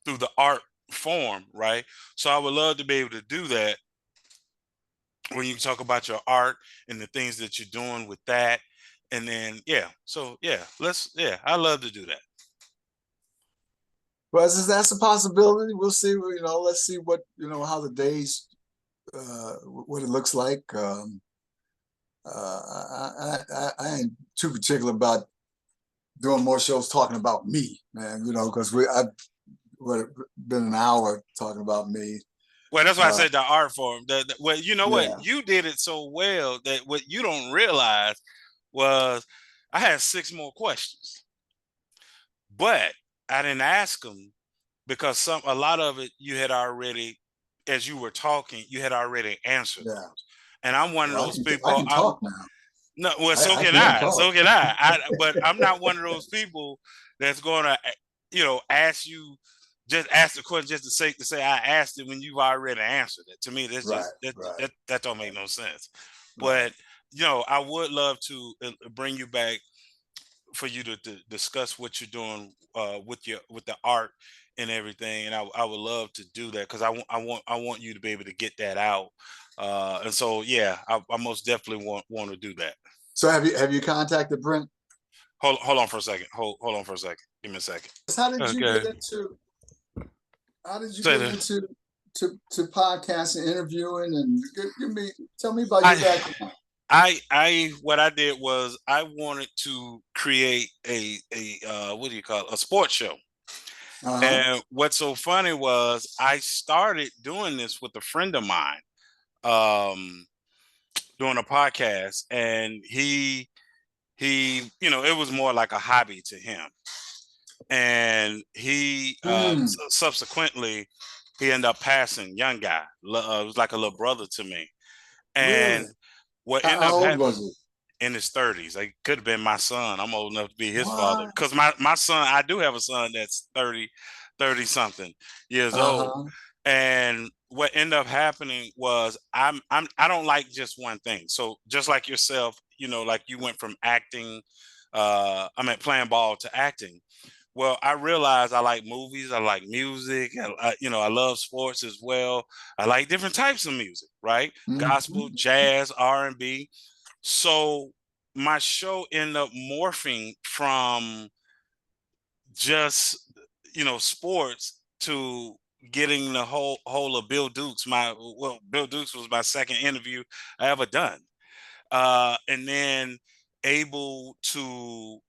through the art form, right? So I would love to be able to do that when you talk about your art and the things that you're doing with that. And then so I love to do that. but that's a possibility. We'll see. Let's see what how the days, what it looks like. I ain't too particular about doing more shows talking about me, man. Because I've been an hour talking about me. Well, that's why I Uh, said the art form. Well, you know what? yeah, You did it so well that what you don't realize was I had 6 more questions, but I didn't ask them because a lot of it you had already, as you were talking, you had already answered yeah. those. And I'm one of Well, those I people. can talk now. No, well, so I can can I. talk. So can I. But I'm not one of those people that's going to, ask you, just ask the question just to say I asked it when you've already answered it. To me, that's Right, just that right, that don't make no sense. right. But I would love to bring you back for you to discuss what you're doing with the art and everything, and I would love to do that because I want you to be able to get that out. And so I most definitely want to do that. So have you contacted Brent? Hold on for a second. Hold on for a second. Give me a second. How did you Okay. get into how did you Say get that. into to podcasting, interviewing, and tell me about your I background. I what I did was I wanted to create a what do you call it? A sports show. Uh-huh. And what's so funny was I started doing this with a friend of mine, doing a podcast, and he it was more like a hobby to him, and he Mm, subsequently he ended up passing. Young guy, was like a little brother to me, really? and what ended How up old happening was it? in his 30s. Like could have been my son. I'm old enough to be his father What? because my son, I do have a son that's 30 something years old. Uh-huh. And what ended up happening was I don't like just one thing. So just like yourself, like you went from acting playing ball to acting. Well, I realized I like movies, I like music, I love sports as well. I like different types of music, right? Gospel, Mhm. jazz, R&B. So my show ended up morphing from just sports to getting the whole of Bill Dukes. Bill Dukes was my second interview I ever done, and then able to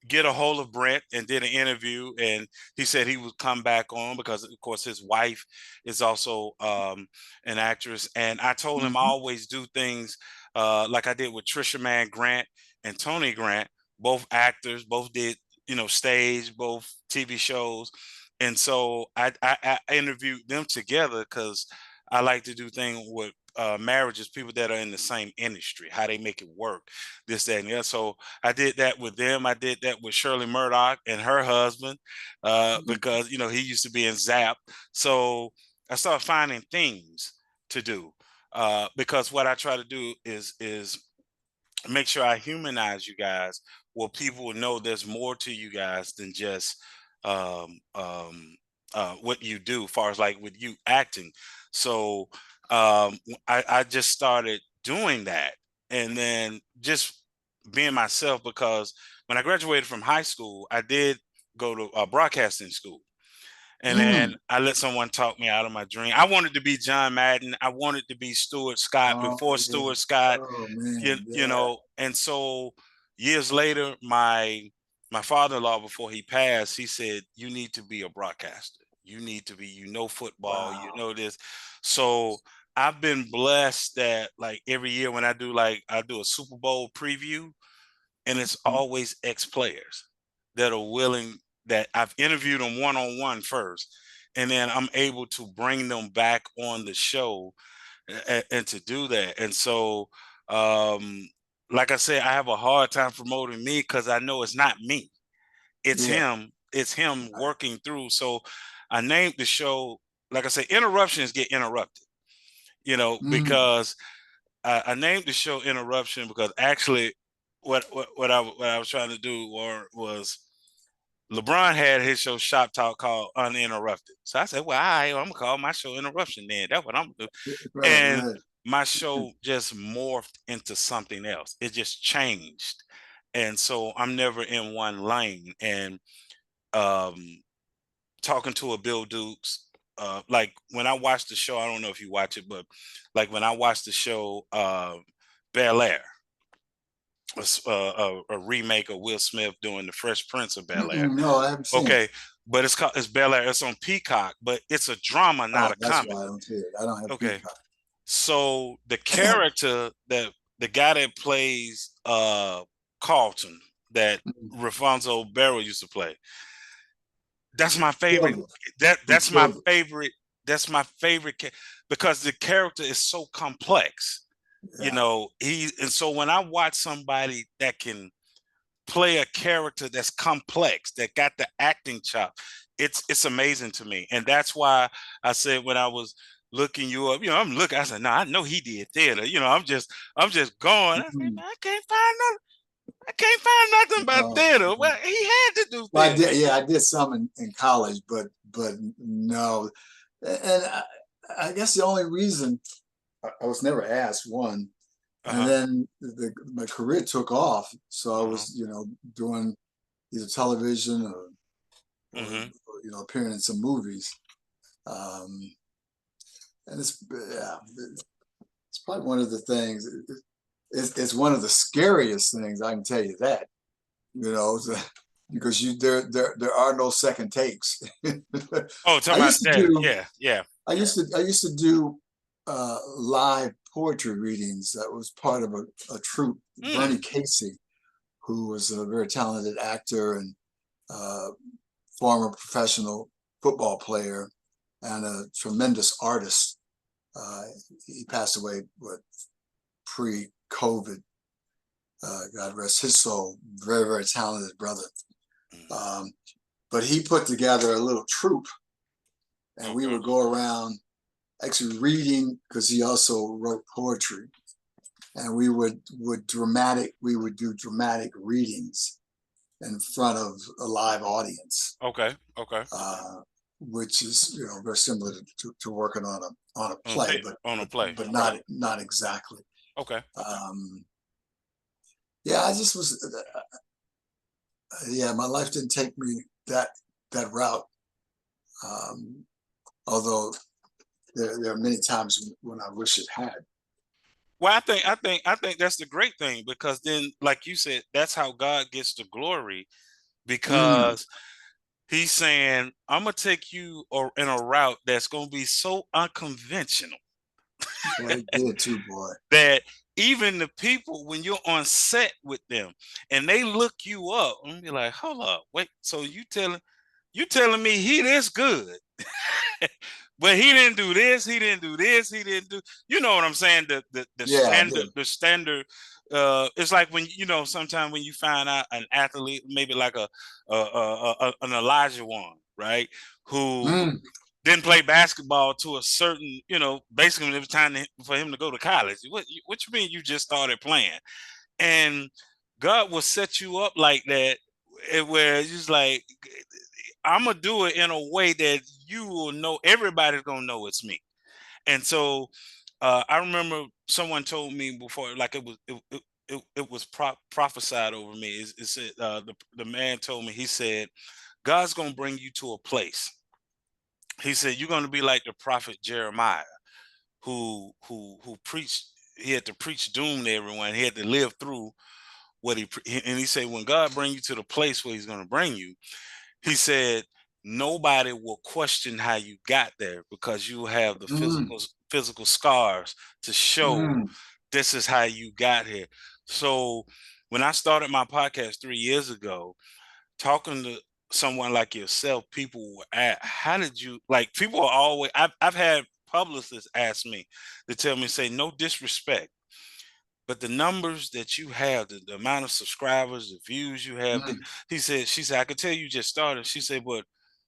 get a hold of Brent and did an interview, and he said he would come back on because, of course, his wife is also an actress. And I told him I Mhm. always do things like I did with Trisha Mann Grant and Tony Grant, both actors, both did stage, both TV shows, and so I interviewed them together because I like to do things with marriages, people that are in the same industry, how they make it work, this, that, and the other. So I did that with them. I did that with Shirley Murdoch and her husband Mhm. because he used to be in Zap. So I started finding things to do because what I try to do is make sure I humanize you guys, where people will know there's more to you guys than just um, um, what you do, as far as like with you acting. So I just started doing that, and then just being myself, because when I graduated from high school, I did go to broadcasting school. And then Mm. I let someone talk me out of my dream. I wanted to be John Madden. I wanted to be Stuart Scott Oh before yeah. Stuart Scott. Oh you, man. you Yeah. know and so years later, my father-in-law, before he passed, he said, you need to be a broadcaster, you need to be, football, Wow. this. So I've been blessed that, like, every year when I do a Super Bowl preview, and it's Mhm. always ex-players that are willing, that I've interviewed them one-on-one first, and then I'm able to bring them back on the show, and to do that. And so, um, like I said, I have a hard time promoting me because I know it's not me. It's Yeah. him. It's him Right. working through. So I named the show, like I say, interruptions get interrupted. Mm. Because I named the show Interruption because actually, what I was trying to do was LeBron had his show Shop Talk called Uninterrupted. So I said, well, I'm gonna call my show Interruption then. That's what I'm gonna do. Right. And Right. my show just morphed into something else. It just changed. And so I'm never in one lane. And um, talking to a Bill Dukes, like when I watched the show, I don't know if you watch it, but like when I watched the show Bel Air, a remake of Will Smith doing the Fresh Prince of Bel Air. Mm-mm, no, I haven't seen it. Okay, but it's Bel Air. It's on Peacock, but it's a drama, not Oh, a that's why I comedy. don't see it. I don't have Okay, Peacock. so the character that the guy that plays Carlton, that Mm. Rafonso Barrow used to play, that's my Killed favorite. it. That He that's my killed it. favorite. That's my favorite because the character is so complex. Yeah. And so when I watch somebody that can play a character that's complex, that got the acting chop, it's amazing to me. And that's why I said, when I was looking you up, I'm looking, I said, no, I know he did theater. I'm just going. I said, Mm. man, I can't find nothing about Uh, theater. Well, he had to do well, I theater. did. Yeah, I did some in college, but no. And I guess the only reason I was never asked one, and Uh-huh. then my career took off, so I Uh-huh. was doing either television or Mm-hmm. appearing in some movies. Um, and it's yeah, it's probably one of the things. It's one of the scariest things, I can tell you that. Because there are no second takes. Oh, I talking about used to that. do Yeah, yeah. I used to do live poetry readings. That was part of a troupe. Bernie Mm. Casey, who was a very talented actor and uh, former professional football player and a tremendous artist. Uh, he passed away pre-COVID. God rest his soul. Very, very talented brother. Mm. Um, but he put together a little troupe, and we Okay. would go around actually reading because he also wrote poetry. and we would do dramatic readings in front of a live audience. Okay. Which is very similar to working on a play, on a play, but right. not exactly. Okay. Yeah, I just was. Yeah, my life didn't take me that route. Although there are many times when I wish it had. Well, I think that's the great thing, because then, like you said, that's how God gets the glory, because he's saying, I'm gonna take you in a route that's gonna be so unconventional. Well, it did too, boy. That even the people, when you're on set with them and they look you up and be like, hold up, wait, so you telling me he this good? But he didn't do this, he didn't do this, he didn't do, you know what I'm saying? The standard. It's like when sometimes when you find out an athlete, maybe like an Elijah Wan, right, who didn't play basketball to a certain, basically when it was time for him to go to college. What you mean you just started playing? And God will set you up like that, where it's just like, I'm gonna do it in a way that you will know, everybody's gonna know it's me. And so I remember someone told me before, like it was prophesied over me. It said, the man told me, he said, God's gonna bring you to a place. He said, you're gonna be like the prophet Jeremiah, who preached. He had to preach doom to everyone. He had to live through what and he said, when God bring you to the place where he's going to bring you, he said, nobody will question how you got there, because you have the physical scars to show this is how you got here. So when I started my podcast 3 years ago, talking to someone like yourself, people were at, how did you, like, people are always, I've had publicists ask me to tell me, say, no disrespect, but the numbers that you have, the amount of subscribers, the views you have, she said, I could tell you just started. She said, but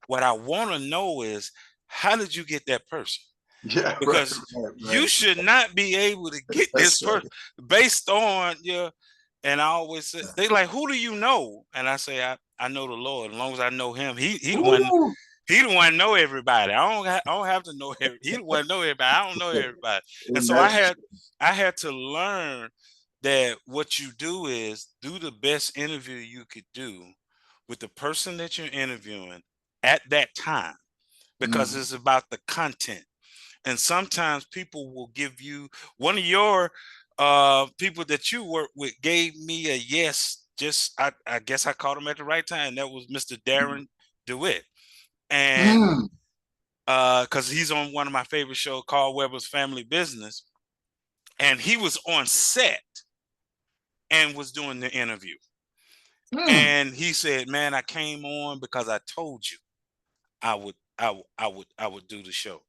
what I want to know is, how did you get that person? Yeah, because you should not be able to get this person based on your. And I always say, they like, who do you know? And I say, I know the Lord. As long as I know him, he the one know everybody. I don't have to know he the one know everybody. I don't know everybody. And so I had to learn that what you do is do the best interview you could do with the person that you're interviewing at that time, because it's about the content. And sometimes people will give you, one of your people that you work with gave me a yes. Just I guess I caught him at the right time. That was Mr. Darren DeWitt. And because he's on one of my favorite shows, Carl Weber's Family Business. And he was on set and was doing the interview. And he said, man, I came on because I told you I would do the show.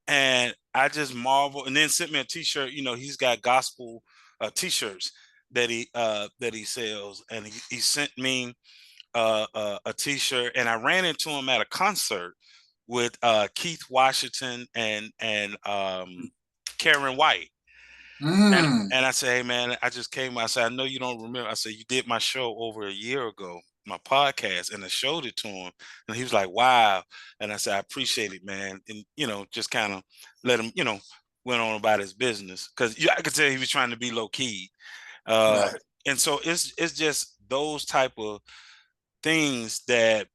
And I just marvel. And then sent me a t-shirt. He's got gospel t-shirts that he sells. And he sent me a t-shirt, and I ran into him at a concert with Keith Washington and Karen White. And I said, hey man, I just came. I said, I know you don't remember. I said, you did my show over a year ago, my podcast, and I showed it to him, and he was like, wow. And I said, I appreciate it, man. And just kind of let him, went on about his business, because I could tell he was trying to be low key. Right. And so it's just those type of things that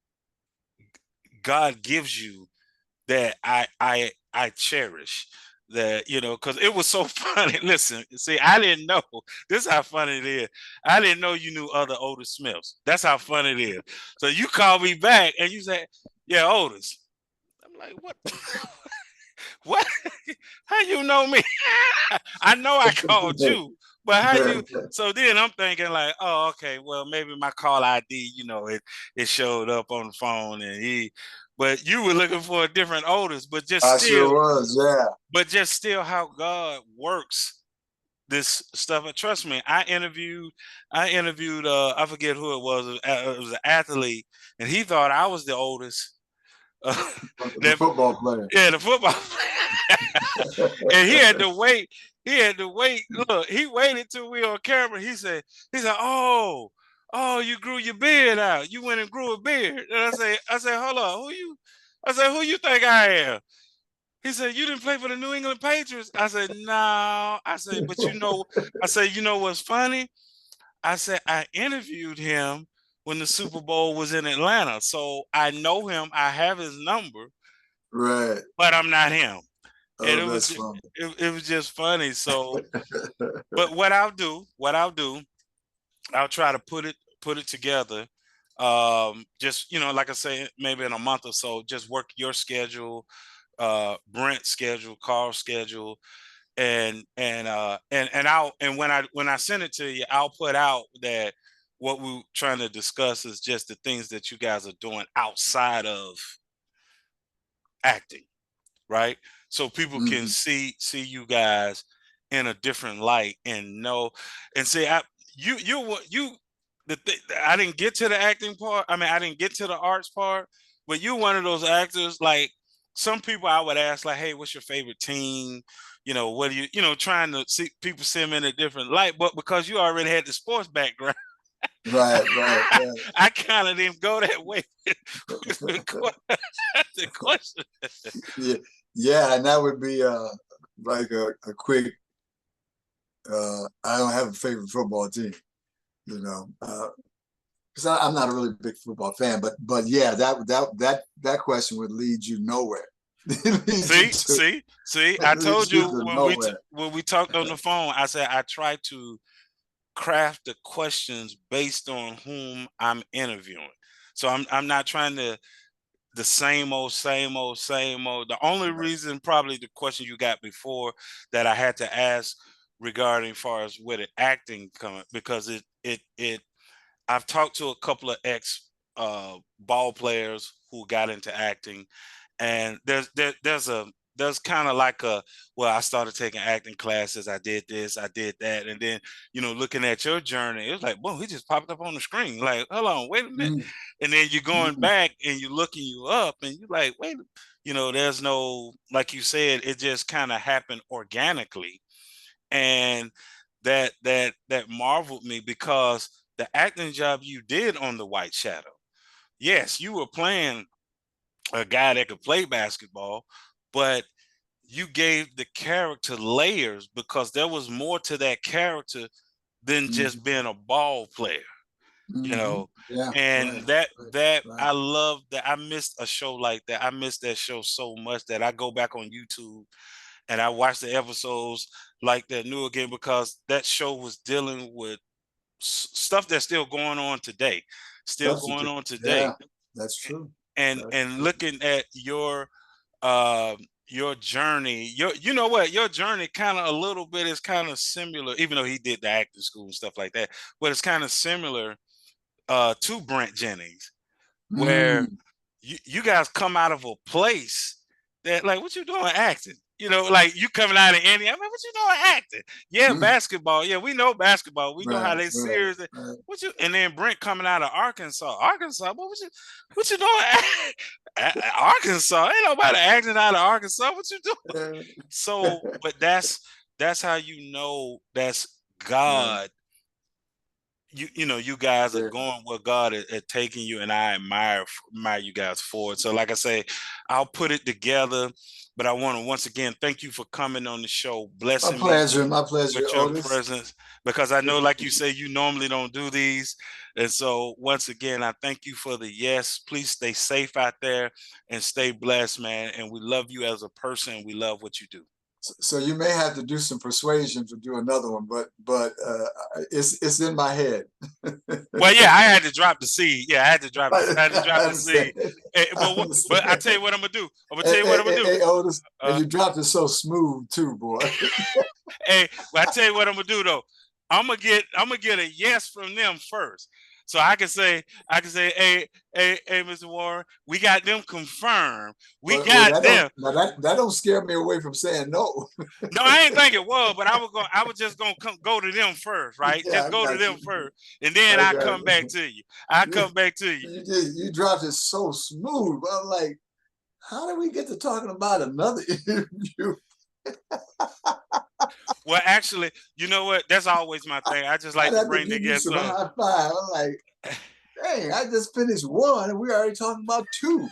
God gives you that I cherish. That, because it was so funny. Listen, see, I didn't know. This is how funny it is. I didn't know you knew other Otis Smiths. That's how funny it is. So you called me back and you said, yeah, Otis. I'm like, what? What? How you know me? I know I called you, but how you? So then I'm thinking like, oh, okay, well, maybe my call ID, it showed up on the phone, and but you were looking for a different Otis, but just I still, sure was, yeah. But just still, how God works this stuff. And trust me, I interviewed, I forget who it was. It was an athlete, and he thought I was the oldest. The football player. Yeah, the football player. And he had to wait he had to wait. Look, he waited till we on camera. He said, oh, you grew your beard out. You went and grew a beard. And I say, hold on, who you? I said, who you think I am? He said, you didn't play for the New England Patriots. I said, no. I said, but I said, you know what's funny? I said, I interviewed him when the Super Bowl was in Atlanta. So I know him. I have his number. Right. But I'm not him. And Oh, that's funny. It was just funny. So, but what I'll do, I'll try to put it together. Just, like I say, maybe in a month or so, just work your schedule, Brent's schedule, Carl's schedule, and when I send it to you, I'll put out that what we're trying to discuss is just the things that you guys are doing outside of acting, right? So people can see you guys in a different light and know and say, I didn't get to the acting part. I mean, I didn't get to the arts part, but you're one of those actors. Like some people, I would ask, like, "Hey, what's your favorite team? What do you, trying to see people see them in a different light." But because you already had the sports background, right. I kind of didn't go that way with the question. Yeah, and that would be like a quick. I don't have a favorite football team, because I'm not a really big football fan. But yeah, that question would lead you nowhere. See, I told you when we talked on the phone, I said I try to craft the questions based on whom I'm interviewing. So I'm not trying to the same old. The only reason probably the question you got before that I had to ask regarding far as where the acting coming, because I've talked to a couple of ex ball players who got into acting, and there's kind of like I started taking acting classes, I did this, I did that, and then looking at your journey, it was like, boom, he just popped up on the screen, like, hold on, wait a minute. And then you're going back and you're looking you up and you're like, wait, there's no, like you said, it just kind of happened organically. And that marveled me, because the acting job you did on The White Shadow, yes, you were playing a guy that could play basketball, but you gave the character layers, because there was more to that character than just being a ball player. And right. I love that. I missed a show like that. I missed that show so much that I go back on YouTube and I watch the episodes like that new again, because that show was dealing with stuff that's still going on today. Yeah, that's true. And looking at your journey, your journey kind of a little bit is kind of similar, even though he did the acting school and stuff like that, but it's kind of similar to Brent Jennings, where you guys come out of a place that, like, what you doing acting? Like you coming out of India. I mean, what you doing acting? Yeah, basketball. Yeah, we know basketball. We know how they serious. Right. And then Brent coming out of Arkansas. What you doing? Arkansas? Ain't nobody acting out of Arkansas. What you doing? So, but that's how that's God. You guys are going where God is taking you, and I admire you guys for it. So, like I say, I'll put it together, but I want to once again thank you for coming on the show, blessing my pleasure with your presence, because I know, like you say, you normally don't do these, and so once again, I thank you for the yes. Please stay safe out there and stay blessed, man. And we love you as a person. We love what you do. So you may have to do some persuasion to do another one, but it's in my head. Well, yeah, I had to drop the seed. Yeah, I had to drop the seed. But I tell you what I'm gonna do. Hey, Otis, and you dropped it so smooth too, boy. Hey, but I tell you what I'm gonna do though. I'm gonna get a yes from them first. So I can say, hey, Mr. Warren, we got them confirmed. We got them. Now that don't scare me away from saying no. No, I ain't think it was, but I was just gonna go to them first, right? Yeah, just go to them first, and then I come back to you. Come back to you. You dropped it so smooth. I'm like, how do we get to talking about another interview? Well, actually, you know what? That's always my thing. I just like I'd to have to bring give you together some some. high five. I'm like, dang, I just finished one and we already talking about two.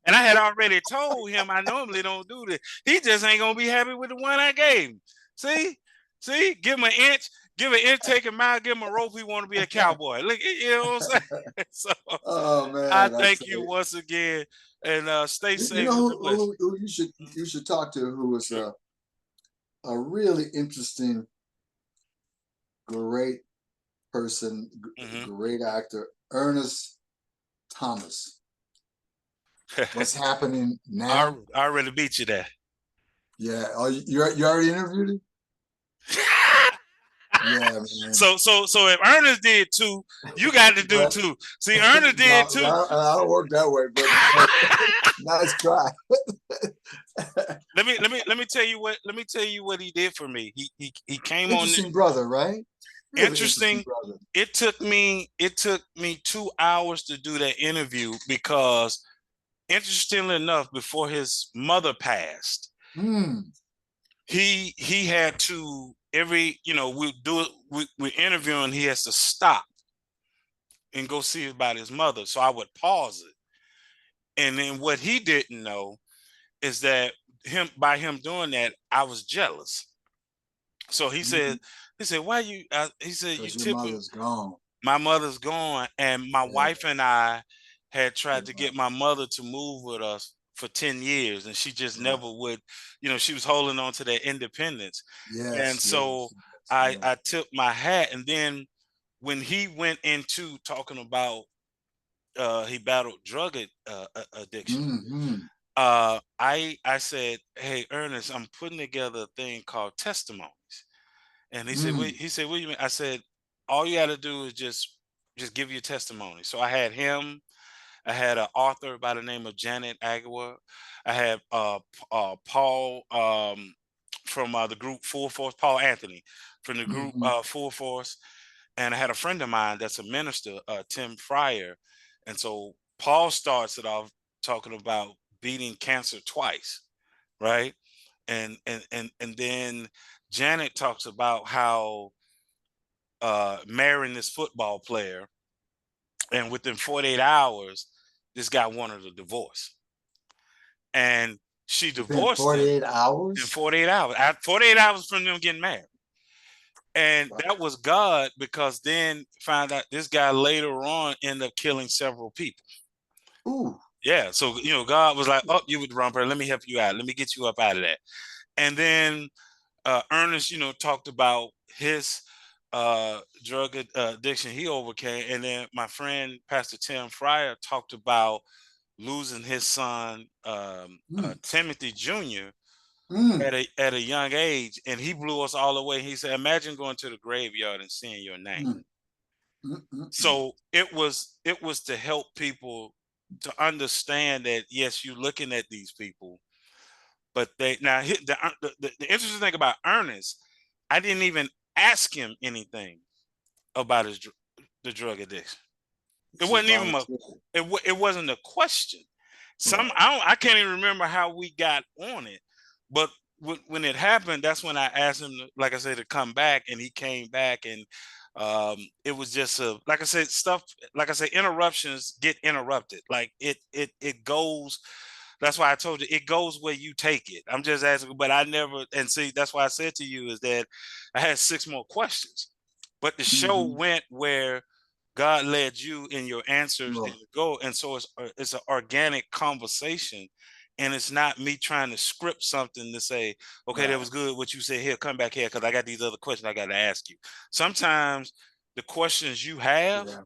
And I had already told him I normally don't do this. He just ain't gonna be happy with the one I gave him. See, see, give him an inch, give an inch, take a mile, give him a rope. He want to be a cowboy. Look, you know what I'm saying? So Oh I man, I thank tell you you. once again, and stay You safe know and be blessed. who you should talk to, who was Mm-hmm. a really interesting, great person, Mm-hmm. great actor, Ernest Thomas. What's happening I now? already beat you there. Yeah. Oh, you already interviewed him? Yeah, man. So if Ernest did two, you got to do Well, two. See, Ernest did no, two. I don't work that way, but hey, nice try. Let me tell you what he did for me. He came on. Interesting brother, right? Really interesting Interesting. brother. It took me 2 hours to do that interview because, interestingly enough, before his mother passed, Hmm. he had to every we do it we're interviewing, he has to stop and go see about his mother, so I would pause it. And then what he didn't know is that him doing that, I was jealous. So he said, why you he said, you Because your tipping. mother's gone. My mother's gone, and my Yeah. wife and I had tried to Right. get my mother to move with us for 10 years, and she just Right. never would. She was holding on to that independence. And Yes. so Yes. Yes. I Yes. I took my hat, and then when he went into talking about he battled drug addiction, Hmm. I said, hey Ernest, I'm putting together a thing called testimonies. And he said, Mm. what do you mean? I said, all you got to do is just give your testimony. So I had him. I had an author by the name of Janet Agarwal. I had Paul from the group Full Force, Paul Anthony from the group Hmm. Full Force, and I had a friend of mine that's a minister, Tim Fryer. And so Paul starts it off talking about beating cancer twice, right? And then Janet talks about how marrying this football player, and within 48 hours, this guy wanted a divorce, and she Within divorced him 48 in hours? 48 hours. 48 hours from them getting married. And Wow. that was God, because then found out this guy later on ended up killing several people. Ooh. Yeah. So, God was like, oh, you with the wrong person. Let me help you out. Let me get you up out of that. And then Ernest, talked about his drug addiction he overcame. And then my friend, Pastor Tim Fryer, talked about losing his son, Mm. Timothy Jr., Mm. at a young age. And he blew us all away. He said, imagine going to the graveyard and seeing your name. Mm. Mm. Mm. So it was to help people to understand that, yes, you're looking at these people, but they now the interesting thing about Ernest, I didn't even ask him anything about the drug addiction. It Just wasn't even volunteer. it wasn't a question. Right. I can't even remember how we got on it, but when it happened, that's when I asked him, like I said, to come back, and he came back. And it was just like I said, stuff, like I said, interruptions get interrupted, like it goes. That's why I told you it goes where you take it. I'm just asking, but I never. And see, that's why I said to you is that I had 6 more questions, but the show Hmm. went where God led you in your answers and Well, your goal. And so it's an organic conversation, and it's not me trying to script something to say, okay, that right. was good what you said, here, come back here, because I got these other questions I got to ask you. Sometimes the questions you have Yeah.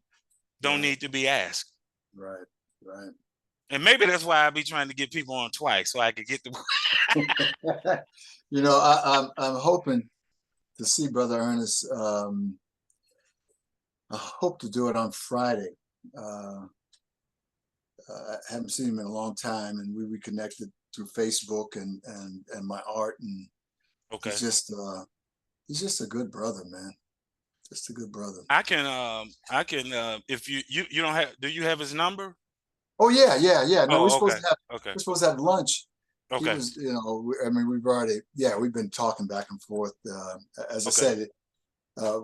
don't Right. need to be asked. Right. Right. And maybe that's why I be trying to get people on twice so I could get the. I'm hoping to see Brother Ernest. I hope to do it on Friday. Uh, I haven't seen him in a long time, and we reconnected through Facebook and my art, and Okay. he's just he's just a good brother, man. Just a good brother. I can if you don't have, do you have his number? Oh yeah, yeah, yeah. No, Oh, okay. Okay. we're supposed to have lunch he Okay. was, you know, I mean, we've been talking back and forth. As I Okay. said, uh,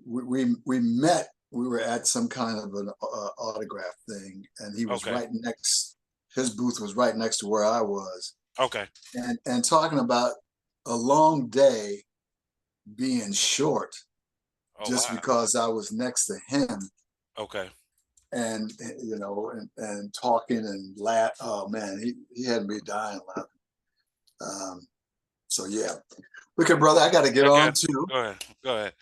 we met. We were at some kind of an autograph thing, and he was Okay. right next. His booth was right next to where I was, Okay. and talking about a long day being short Oh just wow. because I was next to him, Okay. and you know, and talking and laugh. Oh man, he had me dying laughing. So yeah. Okay, brother, I got to get I on got too. Go ahead. Go ahead.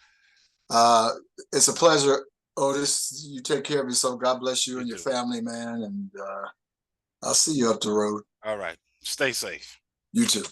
Uh, it's a pleasure, Otis. You take care of yourself. God bless you You and your too. family, man. And I'll see you up the road. All right. Stay safe. You too.